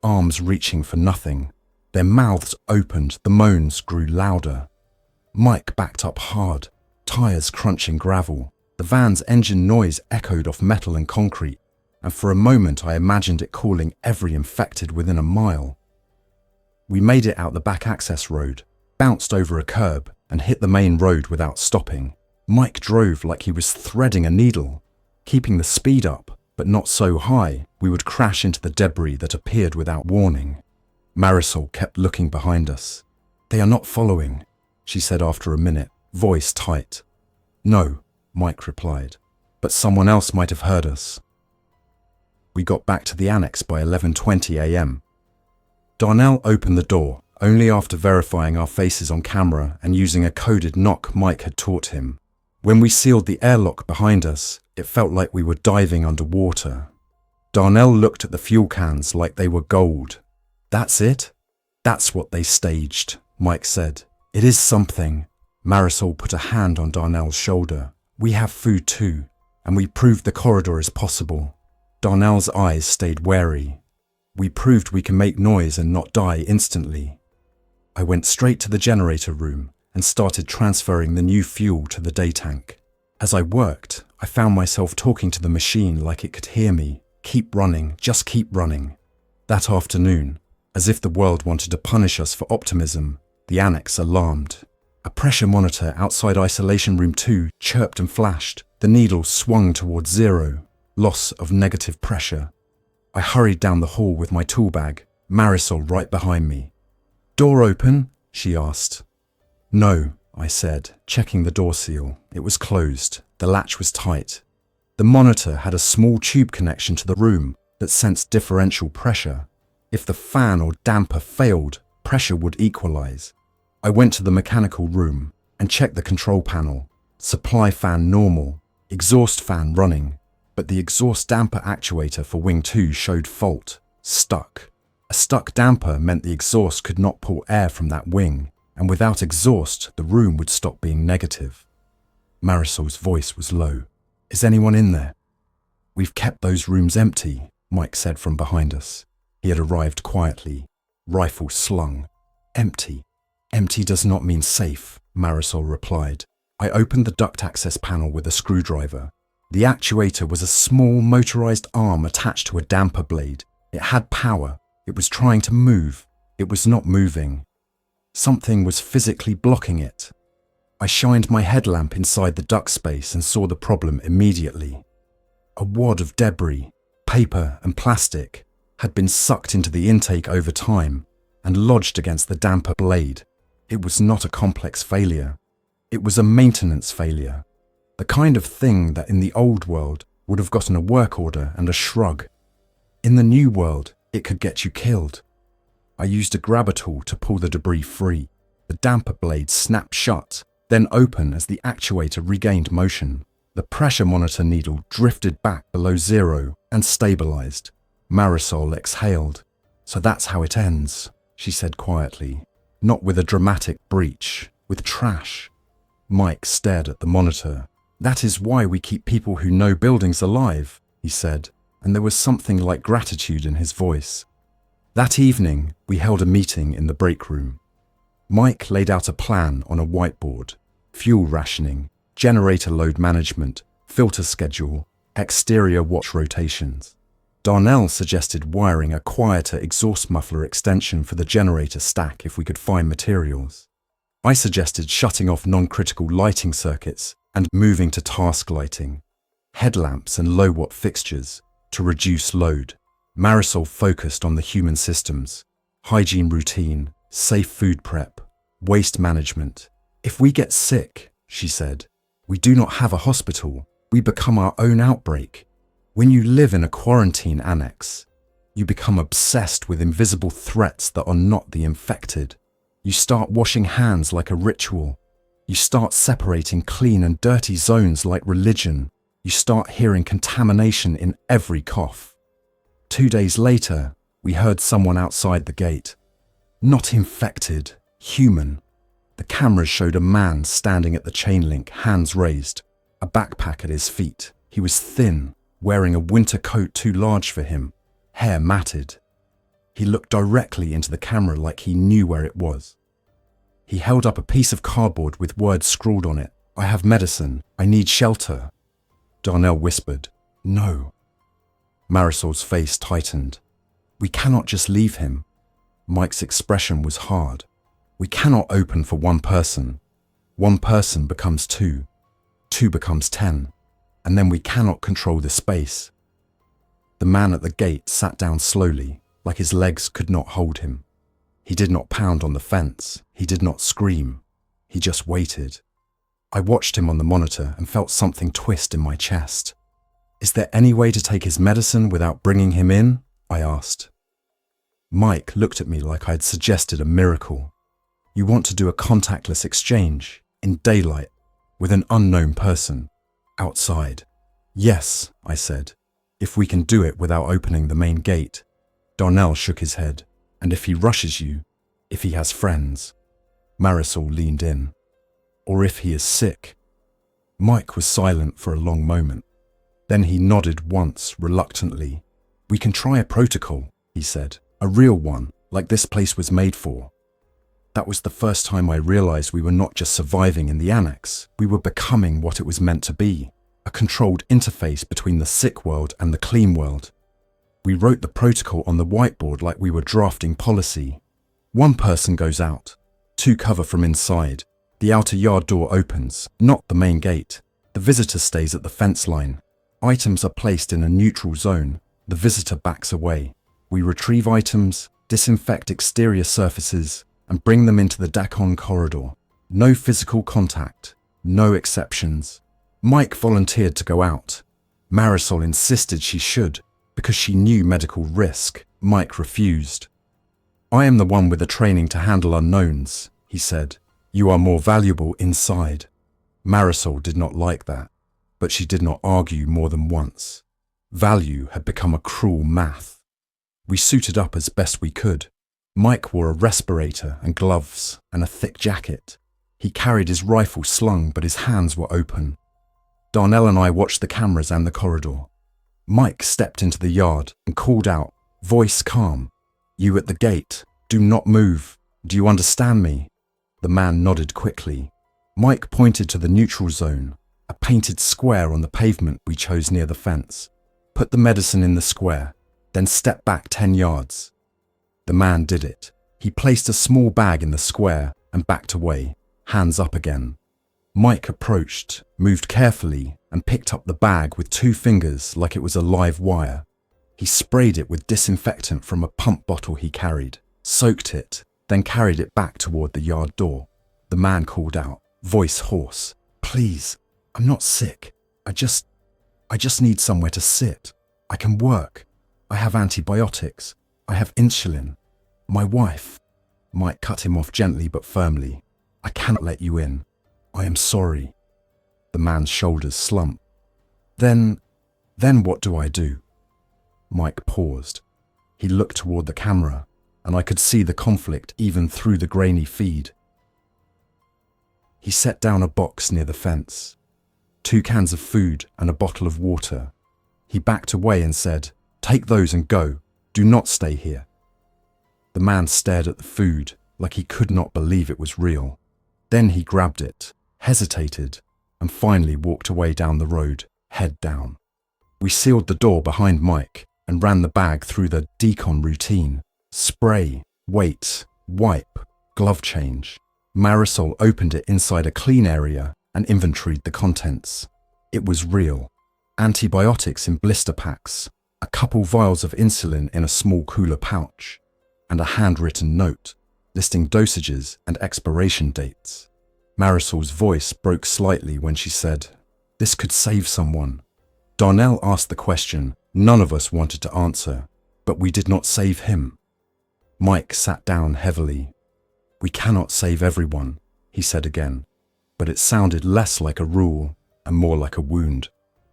A: arms reaching for nothing. Their mouths opened, the moans grew louder. Mike backed up hard, tires crunching gravel. The van's engine noise echoed off metal and concrete, and for a moment I imagined it calling every infected within a mile. We made it out the back access road, bounced over a curb, and hit the main road without stopping. Mike drove like he was threading a needle, keeping the speed up, but not so high we would crash into the debris that appeared without warning. Marisol kept looking behind us. They are not following, she said after a minute, voice tight. No, Mike replied, but someone else might have heard us. We got back to the annex by 11:20 a.m. Darnell opened the door, only after verifying our faces on camera and using a coded knock Mike had taught him. When we sealed the airlock behind us, it felt like we were diving underwater. Darnell looked at the fuel cans like they were gold. That's it? That's what they staged, Mike said. It is something. Marisol put a hand on Darnell's shoulder. We have food too, and we proved the corridor is possible. Darnell's eyes stayed wary. We proved we can make noise and not die instantly. I went straight to the generator room and started transferring the new fuel to the day tank. As I worked, I found myself talking to the machine like it could hear me. Keep running, just keep running. That afternoon, as if the world wanted to punish us for optimism, the annex alarmed. A pressure monitor outside isolation room 2 chirped and flashed. The needle swung towards 0, loss of negative pressure. I hurried down the hall with my tool bag, Marisol right behind me. "Door open?" she asked. "No," I said, checking the door seal. It was closed. The latch was tight. The monitor had a small tube connection to the room that sensed differential pressure. If the fan or damper failed, pressure would equalize. I went to the mechanical room and checked the control panel. Supply fan normal, exhaust fan running, but the exhaust damper actuator for Wing 2 showed fault, stuck. A stuck damper meant the exhaust could not pull air from that wing, and without exhaust, the room would stop being negative. Marisol's voice was low. "Is anyone in there?" "We've kept those rooms empty," Mike said from behind us. He had arrived quietly, rifle slung. "Empty. Empty does not mean safe," Marisol replied. I opened the duct access panel with a screwdriver. The actuator was a small motorized arm attached to a damper blade. It had power. It was trying to move. It was not moving. Something was physically blocking it. I shined my headlamp inside the duct space and saw the problem immediately. A wad of debris, paper and plastic, had been sucked into the intake over time and lodged against the damper blade. It was not a complex failure. It was a maintenance failure. The kind of thing that in the old world would have gotten a work order and a shrug. In the new world, it could get you killed. I used a grabber tool to pull the debris free. The damper blade snapped shut, then open as the actuator regained motion. The pressure monitor needle drifted back below 0 and stabilized. Marisol exhaled. "So that's how it ends," she said quietly. "Not with a dramatic breach, with trash." Mike stared at the monitor. "That is why we keep people who know buildings alive," he said, and there was something like gratitude in his voice. That evening, we held a meeting in the break room. Mike laid out a plan on a whiteboard: fuel rationing, generator load management, filter schedule, exterior watch rotations. Darnell suggested wiring a quieter exhaust muffler extension for the generator stack if we could find materials. I suggested shutting off non-critical lighting circuits and moving to task lighting, headlamps and low-watt fixtures to reduce load. Marisol focused on the human systems, hygiene routine, safe food prep, waste management. "If we get sick," she said, "we do not have a hospital. We become our own outbreak. When you live in a quarantine annex, you become obsessed with invisible threats that are not the infected. You start washing hands like a ritual. You start separating clean and dirty zones like religion. You start hearing contamination in every cough." 2 days later, we heard someone outside the gate. Not infected, human. The cameras showed a man standing at the chain link, hands raised, a backpack at his feet. He was thin, wearing a winter coat too large for him, hair matted. He looked directly into the camera like he knew where it was. He held up a piece of cardboard with words scrawled on it. "I have medicine. I need shelter." Darnell whispered, "No." Marisol's face tightened. "We cannot just leave him." Mike's expression was hard. "We cannot open for one person. One person becomes 2. 2 becomes 10. And then we cannot control the space." The man at the gate sat down slowly, like his legs could not hold him. He did not pound on the fence. He did not scream. He just waited. I watched him on the monitor and felt something twist in my chest. "Is there any way to take his medicine without bringing him in?" I asked. Mike looked at me like I had suggested a miracle. "You want to do a contactless exchange, in daylight, with an unknown person, outside?" "Yes," I said, "if we can do it without opening the main gate." Darnell shook his head. "And if he rushes you, if he has friends?" Marisol leaned in. "Or if he is sick?" Mike was silent for a long moment. Then he nodded once, reluctantly. "We can try a protocol," he said. A real one, like this place was made for. That was the first time I realized we were not just surviving in the annex, we were becoming what it was meant to be, a controlled interface between the sick world and the clean world. We wrote the protocol on the whiteboard like we were drafting policy. One person goes out, two cover from inside. The outer yard door opens, not the main gate. The visitor stays at the fence line. Items are placed in a neutral zone. The visitor backs away. We retrieve items, disinfect exterior surfaces, and bring them into the decon corridor. No physical contact, no exceptions. Mike volunteered to go out. Marisol insisted she should, because she knew medical risk. Mike refused. I am the one with the training to handle unknowns, he said. You are more valuable inside. Marisol did not like that, but she did not argue more than once. Value had become a cruel math. We suited up as best we could. Mike wore a respirator and gloves and a thick jacket. He carried his rifle slung, but his hands were open. Darnell and I watched the cameras and the corridor. Mike stepped into the yard and called out, voice calm. You at the gate, do not move. Do you understand me? The man nodded quickly. Mike pointed to the neutral zone, a painted square on the pavement we chose near the fence. Put the medicine in the square, then step back 10 yards. The man did it. He placed a small bag in the square and backed away, hands up again. Mike approached, moved carefully, and picked up the bag with 2 fingers like it was a live wire. He sprayed it with disinfectant from a pump bottle he carried, soaked it, then carried it back toward the yard door. The man called out, voice hoarse, please, I'm not sick. I just need somewhere to sit. I can work. I have antibiotics. I have insulin. My wife. Mike cut him off gently but firmly. I cannot let you in. I am sorry. The man's shoulders slumped. Then what do I do? Mike paused. He looked toward the camera, and I could see the conflict even through the grainy feed. He set down a box near the fence, 2 cans of food and a bottle of water. He backed away and said, take those and go. Do not stay here. The man stared at the food like he could not believe it was real. Then he grabbed it, hesitated, and finally walked away down the road, head down. We sealed the door behind Mike and ran the bag through the decon routine. Spray, wait, wipe, glove change. Marisol opened it inside a clean area and inventoried the contents. It was real. Antibiotics in blister packs, a couple vials of insulin in a small cooler pouch, and a handwritten note listing dosages and expiration dates. Marisol's voice broke slightly when she said, this could save someone. Darnell asked the question none of us wanted to answer, but we did not save him. Mike sat down heavily. We cannot save everyone, he said again, but it sounded less like a rule and more like a wound.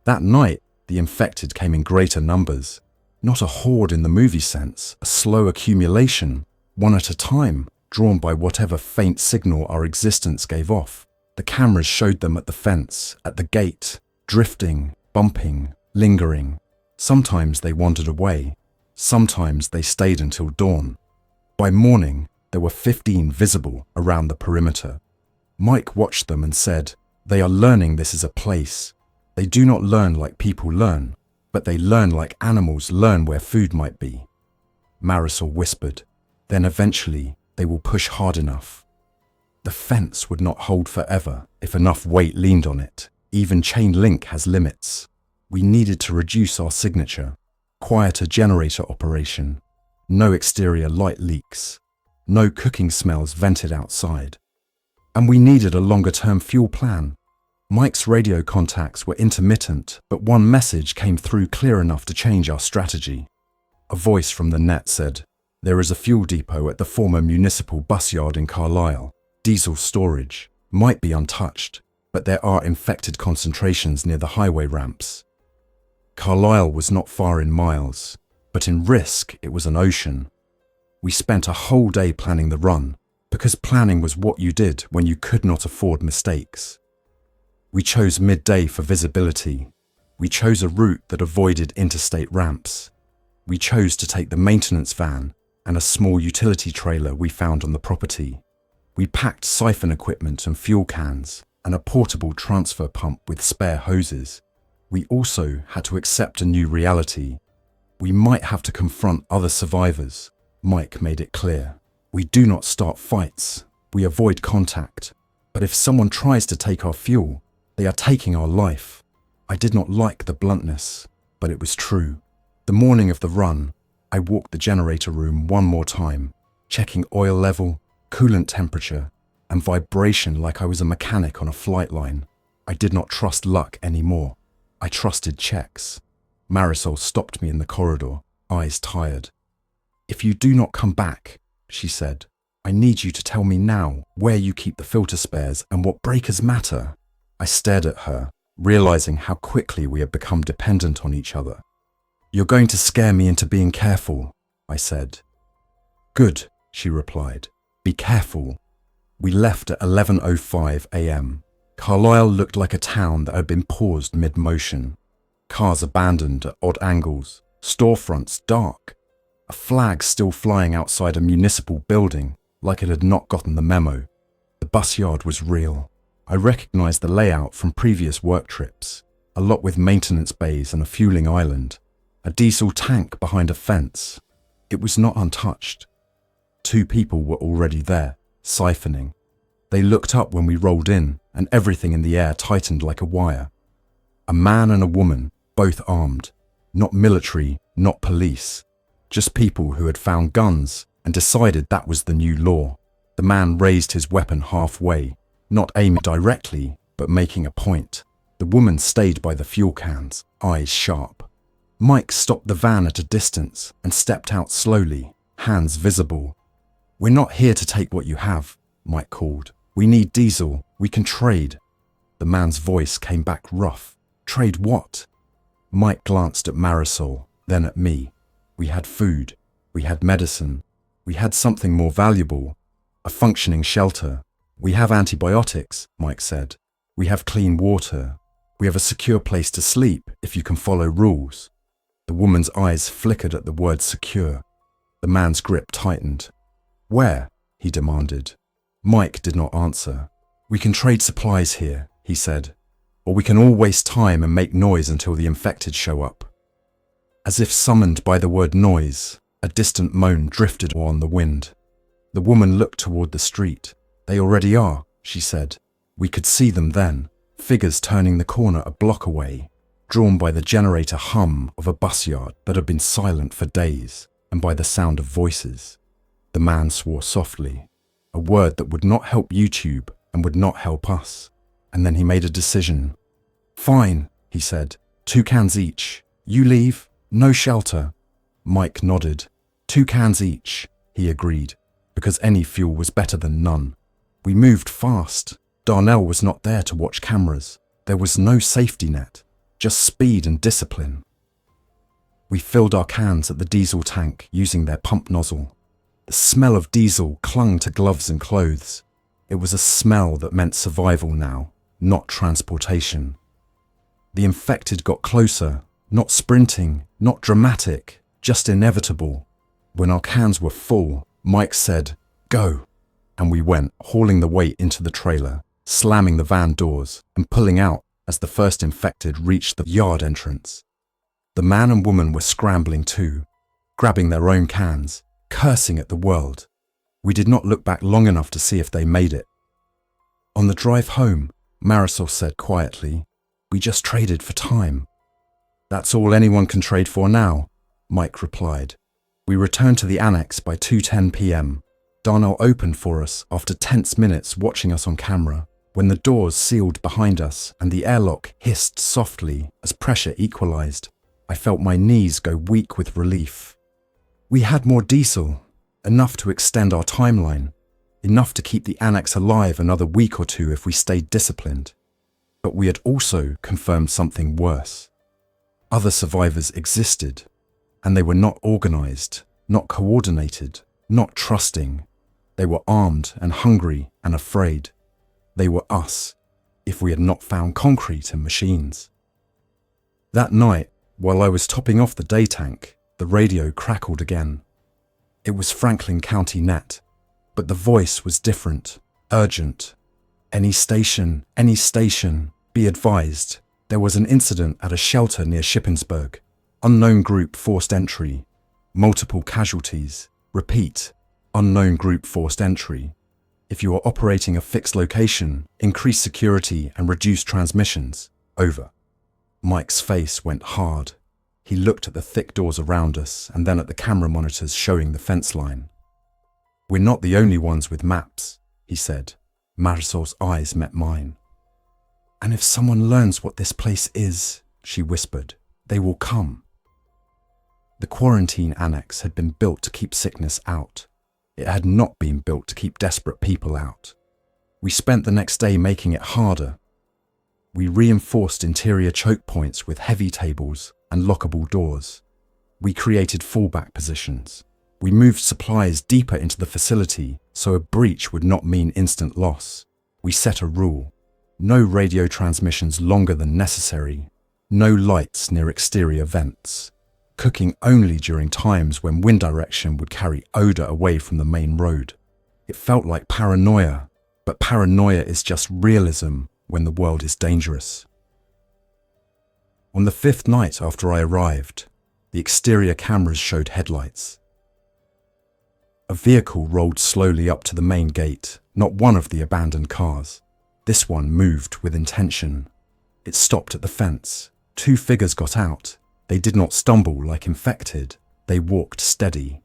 A: That night, the infected came in greater numbers. Not a horde in the movie sense, a slow accumulation, one at a time, drawn by whatever faint signal our existence gave off. The cameras showed them at the fence, at the gate, drifting, bumping, lingering. Sometimes they wandered away. Sometimes they stayed until dawn. By morning, there were 15 visible around the perimeter. Mike watched them and said, they are learning this is a place. They do not learn like people learn, but they learn like animals learn where food might be. Marisol whispered, then eventually they will push hard enough. The fence would not hold forever if enough weight leaned on it. Even chain link has limits. We needed to reduce our signature. Quieter generator operation. No exterior light leaks. No cooking smells vented outside. And we needed a longer-term fuel plan. Mike's radio contacts were intermittent, but one message came through clear enough to change our strategy. A voice from the net said, there is a fuel depot at the former municipal bus yard in Carlisle. Diesel storage might be untouched, but there are infected concentrations near the highway ramps. Carlisle was not far in miles, but in risk it was an ocean. We spent a whole day planning the run, because planning was what you did when you could not afford mistakes. We chose midday for visibility. We chose a route that avoided interstate ramps. We chose to take the maintenance van and a small utility trailer we found on the property. We packed siphon equipment and fuel cans and a portable transfer pump with spare hoses. We also had to accept a new reality. We might have to confront other survivors. Mike made it clear. We do not start fights. We avoid contact. But if someone tries to take our fuel, they are taking our life. I did not like the bluntness, but it was true. The morning of the run, I walked the generator room one more time, checking oil level, coolant temperature, and vibration like I was a mechanic on a flight line. I did not trust luck anymore. I trusted checks. Marisol stopped me in the corridor, eyes tired. "If you do not come back," she said, "I need you to tell me now where you keep the filter spares and what breakers matter." I stared at her, realizing how quickly we had become dependent on each other. "You're going to scare me into being careful," I said. "Good," she replied. "Be careful." We left at 11:05 a.m. Carlisle looked like a town that had been paused mid-motion. Cars abandoned at odd angles, storefronts dark, a flag still flying outside a municipal building like it had not gotten the memo. The bus yard was real. I recognized the layout from previous work trips, a lot with maintenance bays and a fueling island, a diesel tank behind a fence. It was not untouched. 2 people were already there, siphoning. They looked up when we rolled in, and everything in the air tightened like a wire. A man and a woman, both armed, not military, not police, just people who had found guns and decided that was the new law. The man raised his weapon halfway, not aiming directly, but making a point. The woman stayed by the fuel cans, eyes sharp. Mike stopped the van at a distance and stepped out slowly, hands visible. "We're not here to take what you have," Mike called. "We need diesel. We can trade." The man's voice came back rough. "Trade what?" Mike glanced at Marisol, then at me. We had food. We had medicine. We had something more valuable, a functioning shelter. "We have antibiotics," Mike said. "We have clean water. We have a secure place to sleep if you can follow rules." The woman's eyes flickered at the word secure. The man's grip tightened. "Where?" he demanded. Mike did not answer. "We can trade supplies here," he said, "or we can all waste time and make noise until the infected show up." As if summoned by the word noise, a distant moan drifted on the wind. The woman looked toward the street. "They already are," she said. We could see them then, figures turning the corner a block away, drawn by the generator hum of a bus yard that had been silent for days, and by the sound of voices. The man swore softly, a word that would not help YouTube and would not help us. And then he made a decision. "Fine," he said. 2 cans each. You leave. No shelter." Mike nodded. 2 cans each, he agreed, because any fuel was better than none. We moved fast. Darnell was not there to watch cameras. There was no safety net, just speed and discipline. We filled our cans at the diesel tank using their pump nozzle. The smell of diesel clung to gloves and clothes. It was a smell that meant survival now, not transportation. The infected got closer, not sprinting, not dramatic, just inevitable. When our cans were full, Mike said, "Go." And we went, hauling the weight into the trailer, slamming the van doors, and pulling out as the first infected reached the yard entrance. The man and woman were scrambling too, grabbing their own cans, cursing at the world. We did not look back long enough to see if they made it. On the drive home, Marisol said quietly, "We just traded for time." "That's all anyone can trade for now," Mike replied. We returned to the annex by 2:10 p.m. Darnell opened for us after tense minutes watching us on camera. When the doors sealed behind us and the airlock hissed softly as pressure equalized, I felt my knees go weak with relief. We had more diesel, enough to extend our timeline, enough to keep the annex alive another week or 2 if we stayed disciplined. But we had also confirmed something worse. Other survivors existed, and they were not organized, not coordinated, not trusting. They were armed and hungry and afraid. They were us, if we had not found concrete and machines. That night, while I was topping off the day tank, The radio crackled again. It was Franklin County Net, but the voice was different, urgent. Any station, be advised. There was an incident at a shelter near Shippensburg. Unknown group forced entry. Multiple casualties. Repeat, unknown group forced entry. If you are operating a fixed location, increase security and reduce transmissions. Over. Mike's face went hard. He looked at the thick doors around us and then at the camera monitors showing the fence line. We're not the only ones with maps, he said. Marisol's eyes met mine. And if someone learns what this place is, she whispered, they will come. The quarantine annex had been built to keep sickness out. It had not been built to keep desperate people out. We spent the next day making it harder. We reinforced interior choke points with heavy tables and lockable doors. We created fallback positions. We moved supplies deeper into the facility so a breach would not mean instant loss. We set a rule. No radio transmissions longer than necessary. No lights near exterior vents. Cooking only during times when wind direction would carry odor away from the main road. It felt like paranoia, but paranoia is just realism when the world is dangerous. On the 5th night after I arrived, the exterior cameras showed headlights. A vehicle rolled slowly up to the main gate, not one of the abandoned cars. This one moved with intention. It stopped at the fence. 2 figures got out. They did not stumble like infected. They walked steady.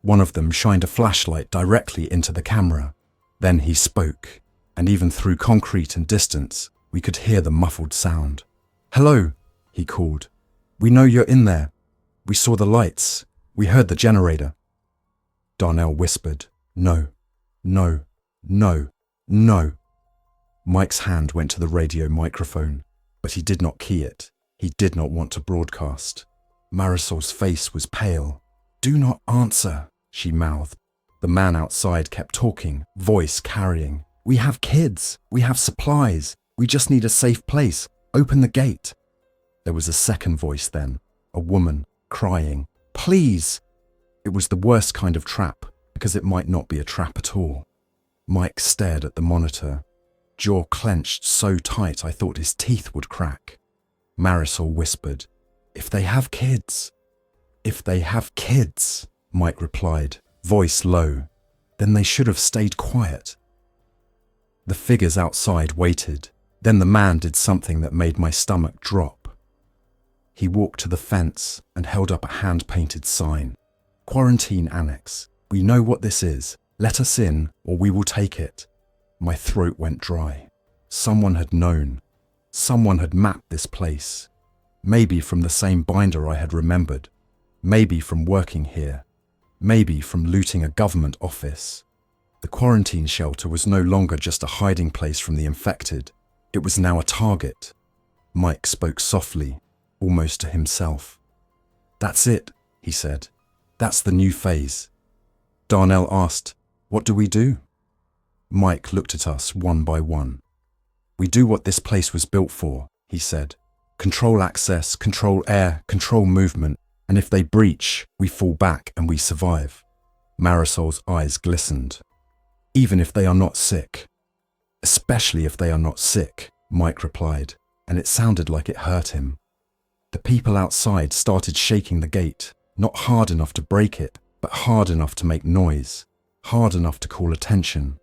A: One of them shined a flashlight directly into the camera. Then he spoke, and even through concrete and distance, we could hear the muffled sound. "Hello," he called. "We know you're in there. We saw the lights. We heard the generator." Darnell whispered, "No, no, no, no." Mike's hand went to the radio microphone, but he did not key it. He did not want to broadcast. Marisol's face was pale. "Do not answer," she mouthed. The man outside kept talking, voice carrying. "We have kids. We have supplies. We just need a safe place. Open the gate." There was a second voice then, a woman, crying, "Please." It was the worst kind of trap, because it might not be a trap at all. Mike stared at the monitor, jaw clenched so tight I thought his teeth would crack. Marisol whispered, "If they have kids." "If they have kids," Mike replied, voice low. "Then they should have stayed quiet." The figures outside waited. Then the man did something that made my stomach drop. He walked to the fence and held up a hand-painted sign. "Quarantine Annex. We know what this is. Let us in, or we will take it." My throat went dry. Someone had known. Someone had mapped this place. Maybe from the same binder I had remembered. Maybe from working here. Maybe from looting a government office. The quarantine shelter was no longer just a hiding place from the infected. It was now a target. Mike spoke softly, almost to himself. "That's it," he said. "That's the new phase." Darnell asked, "What do we do?" Mike looked at us one by one. "We do what this place was built for," he said. "Control access, control air, control movement, and if they breach, we fall back and we survive." Marisol's eyes glistened. "Even if they are not sick." "Especially if they are not sick," Mike replied, and it sounded like it hurt him. The people outside started shaking the gate, not hard enough to break it, but hard enough to make noise, hard enough to call attention.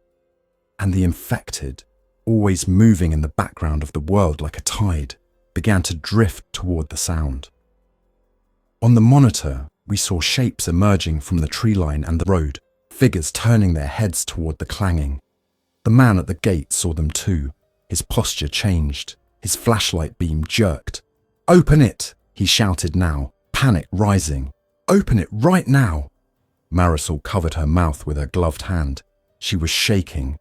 A: And the infected, always moving in the background of the world like a tide, began to drift toward the sound. On the monitor, we saw shapes emerging from the tree line and the road, figures turning their heads toward the clanging. The man at the gate saw them too. His posture changed. His flashlight beam jerked. "Open it!" he shouted now, panic rising. "Open it right now!" Marisol covered her mouth with her gloved hand. She was shaking.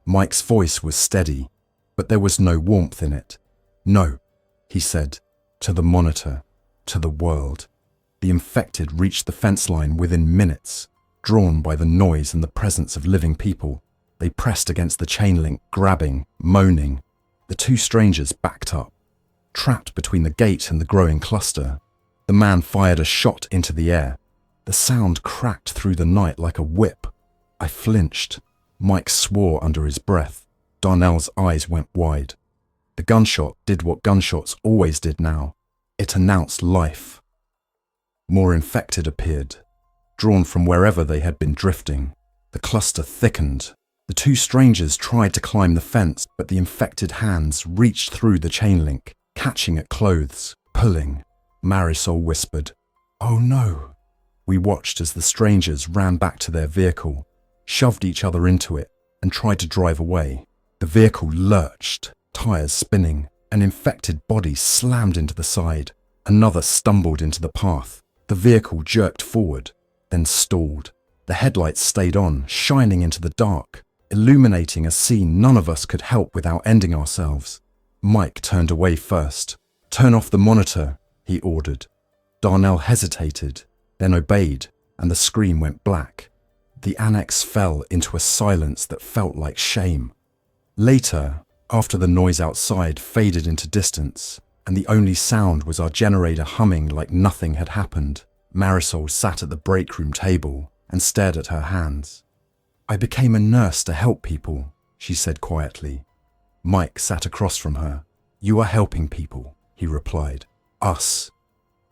A: Mike's voice was steady, but there was no warmth in it. "No," he said, to the monitor, to the world. The infected reached the fence line within minutes, drawn by the noise and the presence of living people. They pressed against the chain link, grabbing, moaning. The 2 strangers backed up. Trapped between the gate and the growing cluster, The man fired a shot into the air. The sound cracked through the night like a whip. I flinched. Mike swore under his breath. Darnell's eyes went wide. The gunshot did what gunshots always did now. It announced life. More infected appeared, drawn from wherever they had been drifting. The cluster thickened. The two strangers tried to climb the fence, but the infected hands reached through the chain link, catching at clothes, pulling. Marisol whispered, "Oh no." We watched as the strangers ran back to their vehicle, shoved each other into it, and tried to drive away. The vehicle lurched, tires spinning. An infected body slammed into the side. Another stumbled into the path. The vehicle jerked forward, then stalled. The headlights stayed on, shining into the dark, illuminating a scene none of us could help without ending ourselves. Mike turned away first. "Turn off the monitor," he ordered. Darnell hesitated, then obeyed, and the screen went black. The annex fell into a silence that felt like shame. Later, after the noise outside faded into distance, and the only sound was our generator humming like nothing had happened, Marisol sat at the break room table and stared at her hands. "I became a nurse to help people," she said quietly. Mike sat across from her. "You are helping people," he replied. "Us.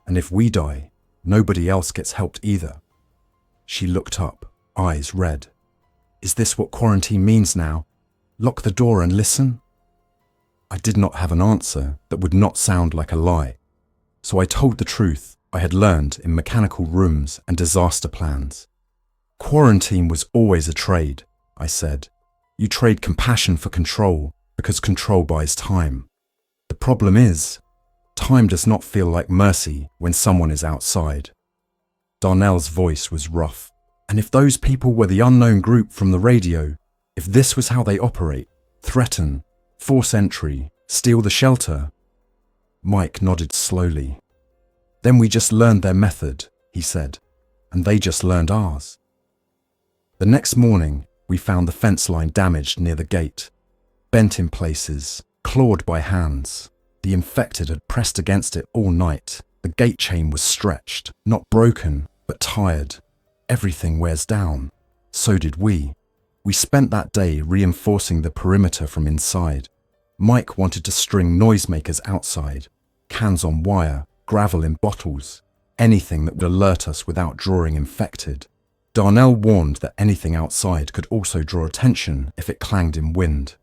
A: And if we die, nobody else gets helped either." She looked up, eyes red. "Is this what quarantine means now? Lock the door and listen?" I did not have an answer that would not sound like a lie. So I told the truth I had learned in mechanical rooms and disaster plans. "Quarantine was always a trade," I said. "You trade compassion for control because control buys time. The problem is, time does not feel like mercy when someone is outside." Darnell's voice was rough. "And if those people were the unknown group from the radio, if this was how they operate, threaten, force entry, steal the shelter?" Mike nodded slowly. "Then we just learned their method," he said, "and they just learned ours." The next morning, we found the fence line damaged near the gate, bent in places, clawed by hands. The infected had pressed against it all night. The gate chain was stretched, not broken, but tired. Everything wears down. So did we. We spent that day reinforcing the perimeter from inside. Mike wanted to string noisemakers outside, cans on wire, gravel in bottles, anything that would alert us without drawing infected. Darnell warned that anything outside could also draw attention if it clanged in wind.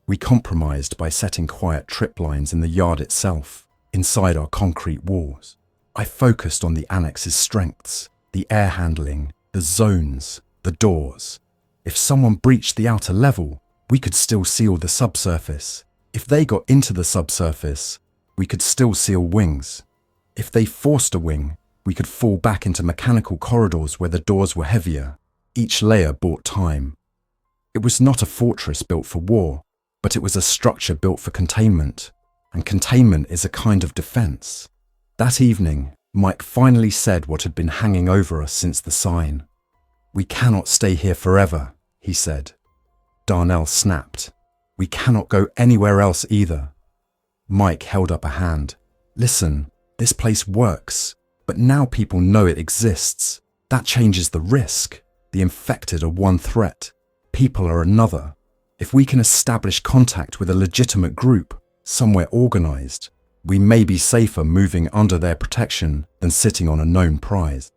A: We compromised by setting quiet trip lines in the yard itself, inside our concrete walls. I focused on the annex's strengths, the air handling, the zones, the doors. If someone breached the outer level, we could still seal the subsurface. If they got into the subsurface, we could still seal wings. If they forced a wing, we could fall back into mechanical corridors where the doors were heavier. Each layer bought time. It was not a fortress built for war, but it was a structure built for containment, and containment is a kind of defense. That evening, Mike finally said what had been hanging over us since the sign. "We cannot stay here forever," he said. Darnell snapped. "We cannot go anywhere else either." Mike held up a hand. "Listen, this place works, but now people know it exists. That changes the risk. The infected are one threat. People are another. If we can establish contact with a legitimate group, somewhere organized, we may be safer moving under their protection than sitting on a known prize."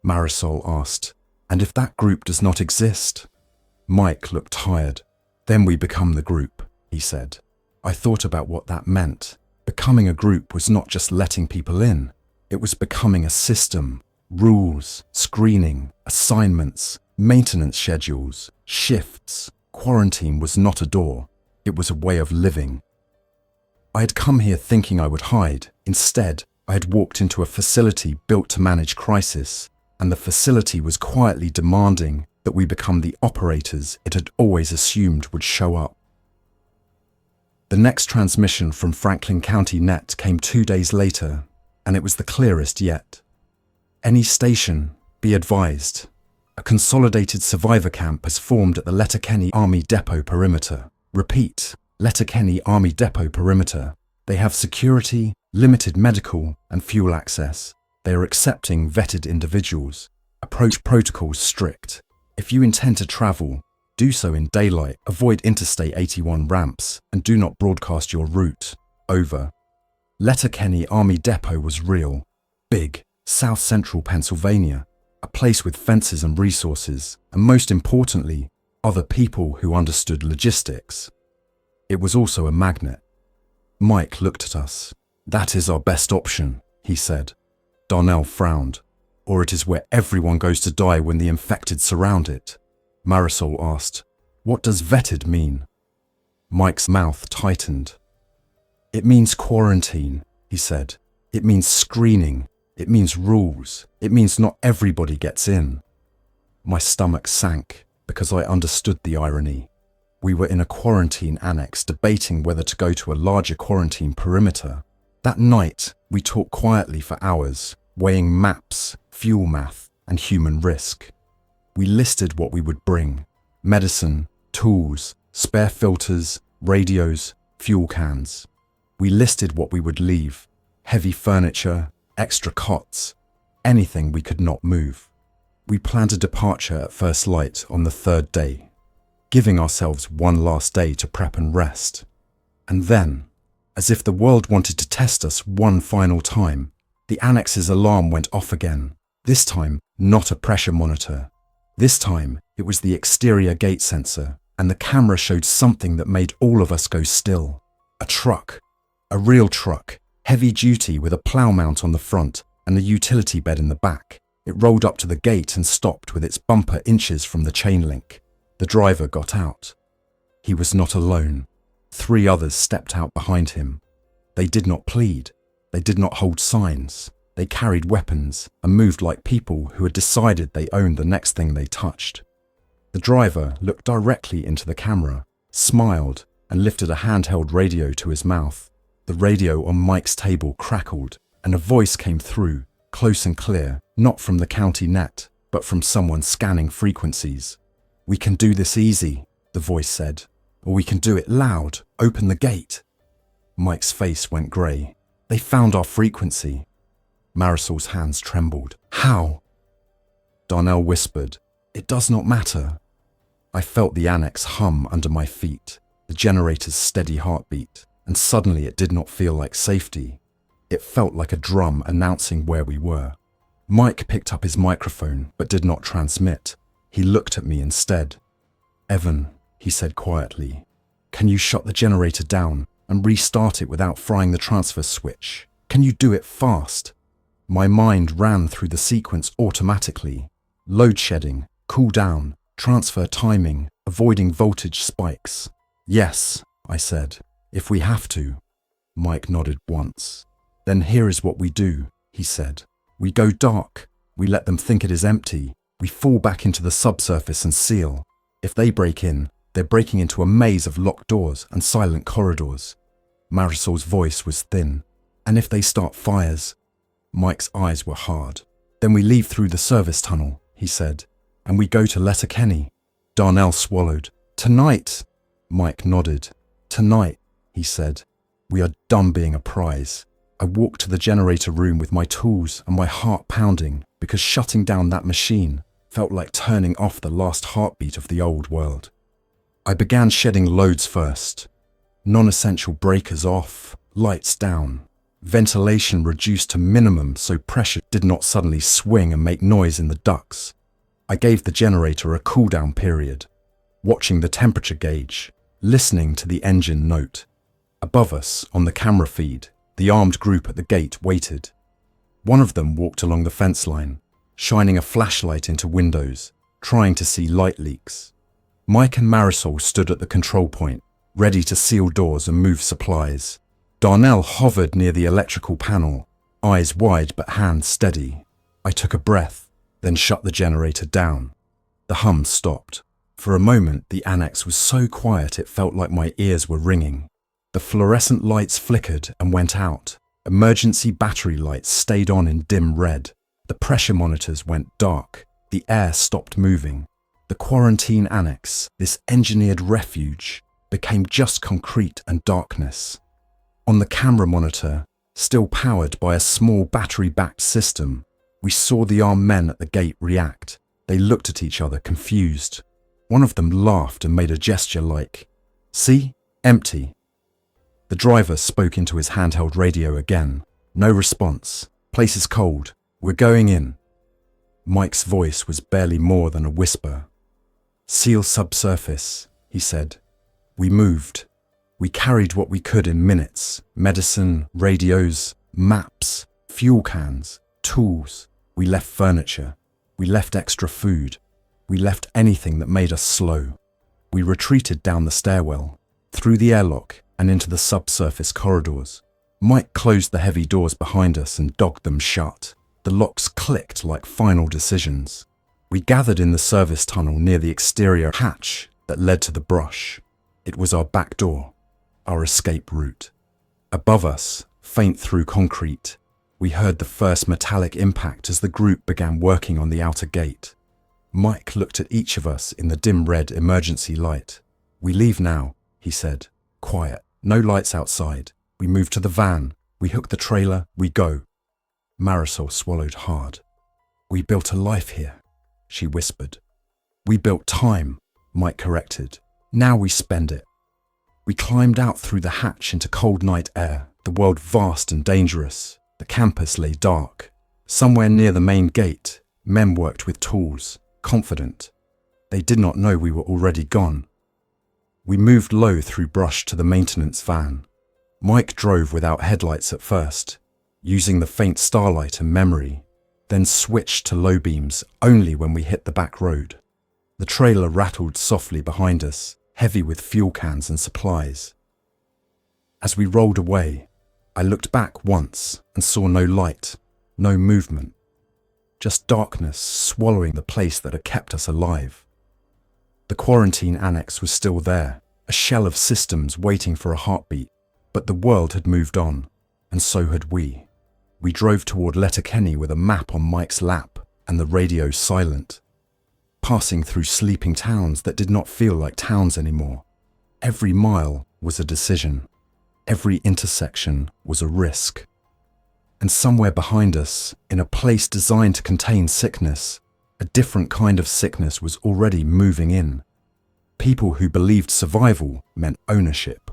A: Marisol asked. "And if that group does not exist?" Mike looked tired. "Then we become the group," he said. I thought about what that meant. Becoming a group was not just letting people in. It was becoming a system. Rules, screening, assignments, maintenance schedules, shifts. Quarantine was not a door. It was a way of living. I had come here thinking I would hide. Instead, I had walked into a facility built to manage crisis, and the facility was quietly demanding that we become the operators it had always assumed would show up. The next transmission from Franklin County Net came 2 days later, and it was the clearest yet. "Any station, be advised. A consolidated survivor camp has formed at the Letterkenny Army Depot perimeter. Repeat, Letterkenny Army Depot perimeter. They have security, Limited medical and fuel access. They are accepting vetted individuals. Approach protocols strict. If you intend to travel, do so in daylight, avoid Interstate 81 ramps, and do not broadcast your route. Over. Letterkenny Army Depot was real. Big, South Central Pennsylvania. A place with fences and resources, and most importantly, other people who understood logistics. It was also a magnet. Mike looked at us. "That is our best option," he said. Darnell frowned. "Or it is where everyone goes to die when the infected surround it." Marisol asked, "What does vetted mean?" Mike's mouth tightened. "It means quarantine," he said. "It means screening. It means rules. It means not everybody gets in." My stomach sank because I understood the irony. We were in a quarantine annex debating whether to go to a larger quarantine perimeter. That night, we talked quietly for hours, weighing maps, fuel math, and human risk. We listed what we would bring: medicine, tools, spare filters, radios, fuel cans. We listed what we would leave: heavy furniture, extra cots, anything we could not move. We planned a departure at first light on the third day, giving ourselves one last day to prep and rest. And then, as if the world wanted to test us one final time, the annex's alarm went off again. This time, not a pressure monitor. This time, it was the exterior gate sensor, and the camera showed something that made all of us go still. A truck. A real truck, heavy duty with a plow mount on the front and a utility bed in the back. It rolled up to the gate and stopped with its bumper inches from the chain link. The driver got out. He was not alone. 3 others stepped out behind him. They did not plead. They did not hold signs. They carried weapons and moved like people who had decided they owned the next thing they touched. The driver looked directly into the camera, smiled, and lifted a handheld radio to his mouth. The radio on Mike's table crackled, and a voice came through, close and clear, not from the county net, but from someone scanning frequencies. "We can do this easy," the voice said. "Or we can do it loud. Open the gate." Mike's face went grey. "They found our frequency." Marisol's hands trembled. "How?" Darnell whispered, "It does not matter." I felt the annex hum under my feet, the generator's steady heartbeat, and suddenly it did not feel like safety. It felt like a drum announcing where we were. Mike picked up his microphone but did not transmit. He looked at me instead. "Evan," he said quietly, "can you shut the generator down and restart it without frying the transfer switch? Can you do it fast?" My mind ran through the sequence automatically. Load shedding, cool down, transfer timing, avoiding voltage spikes. "Yes," I said, "if we have to." Mike nodded once. "Then here is what we do," he said. "We go dark. We let them think it is empty. We fall back into the subsurface and seal. If they break in, they're breaking into a maze of locked doors and silent corridors." Marisol's voice was thin. "And if they start fires?" Mike's eyes were hard. "Then we leave through the service tunnel," he said, "and we go to Letterkenny." Darnell swallowed. "Tonight?" Mike nodded. "Tonight," he said. "We are done being a prize." I walked to the generator room with my tools and my heart pounding because shutting down that machine felt like turning off the last heartbeat of the old world. I began shedding loads first. Non-essential breakers off, lights down, ventilation reduced to minimum so pressure did not suddenly swing and make noise in the ducts. I gave the generator a cool-down period, watching the temperature gauge, listening to the engine note. Above us, on the camera feed, the armed group at the gate waited. One of them walked along the fence line, shining a flashlight into windows, trying to see light leaks. Mike and Marisol stood at the control point, ready to seal doors and move supplies. Darnell hovered near the electrical panel, eyes wide but hands steady. I took a breath, then shut the generator down. The hum stopped. For a moment, the annex was so quiet it felt like my ears were ringing. The fluorescent lights flickered and went out. Emergency battery lights stayed on in dim red. The pressure monitors went dark. The air stopped moving. The quarantine annex, this engineered refuge, became just concrete and darkness. On the camera monitor, still powered by a small battery-backed system. We saw the armed men at the gate react. They looked at each other, confused. One of them laughed and made a gesture like, "See? Empty." The driver spoke into his handheld radio again. No response. "Place is cold. We're going in." Mike's voice was barely more than a whisper. "Seal subsurface," he said. We moved. We carried what we could in minutes: medicine, radios, maps, fuel cans, tools. We left furniture. We left extra food. We left anything that made us slow. We retreated down the stairwell, through the airlock and into the subsurface corridors. Mike closed the heavy doors behind us and dogged them shut. The locks clicked like final decisions. We gathered in the service tunnel near the exterior hatch that led to the brush. It was our back door, our escape route. Above us, faint through concrete, we heard the first metallic impact as the group began working on the outer gate. Mike looked at each of us in the dim red emergency light. "We leave now," he said. "Quiet, no lights outside. We move to the van. We hook the trailer. We go." Marisol swallowed hard. "We built a life here," she whispered. "We built time," Mike corrected. "Now we spend it." We climbed out through the hatch into cold night air, the world vast and dangerous. The campus lay dark. Somewhere near the main gate, men worked with tools, confident. They did not know we were already gone. We moved low through brush to the maintenance van. Mike drove without headlights at first, using the faint starlight and memory, then switched to low beams only when we hit the back road. The trailer rattled softly behind us, heavy with fuel cans and supplies. As we rolled away, I looked back once and saw no light, no movement, just darkness swallowing the place that had kept us alive. The quarantine annex was still there, a shell of systems waiting for a heartbeat, but the world had moved on, and so had we. We drove toward Letterkenny with a map on Mike's lap and the radio silent, passing through sleeping towns that did not feel like towns anymore. Every mile was a decision. Every intersection was a risk. And somewhere behind us, in a place designed to contain sickness, a different kind of sickness was already moving in. People who believed survival meant ownership.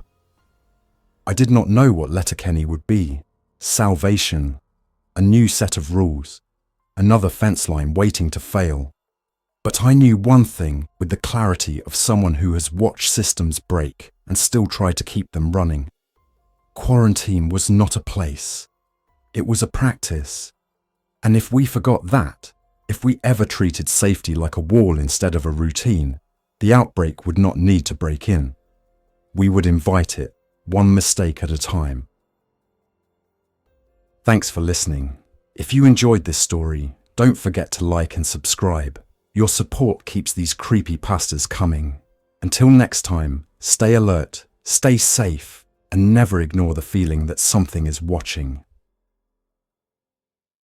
A: I did not know what Letterkenny would be. Salvation, a new set of rules, another fence line waiting to fail. But I knew one thing with the clarity of someone who has watched systems break and still tried to keep them running. Quarantine was not a place. It was a practice. And if we forgot that, if we ever treated safety like a wall instead of a routine, the outbreak would not need to break in. We would invite it, one mistake at a time. Thanks for listening. If you enjoyed this story, don't forget to like and subscribe. Your support keeps these creepypastas coming. Until next time, stay alert, stay safe, and never ignore the feeling that something is watching.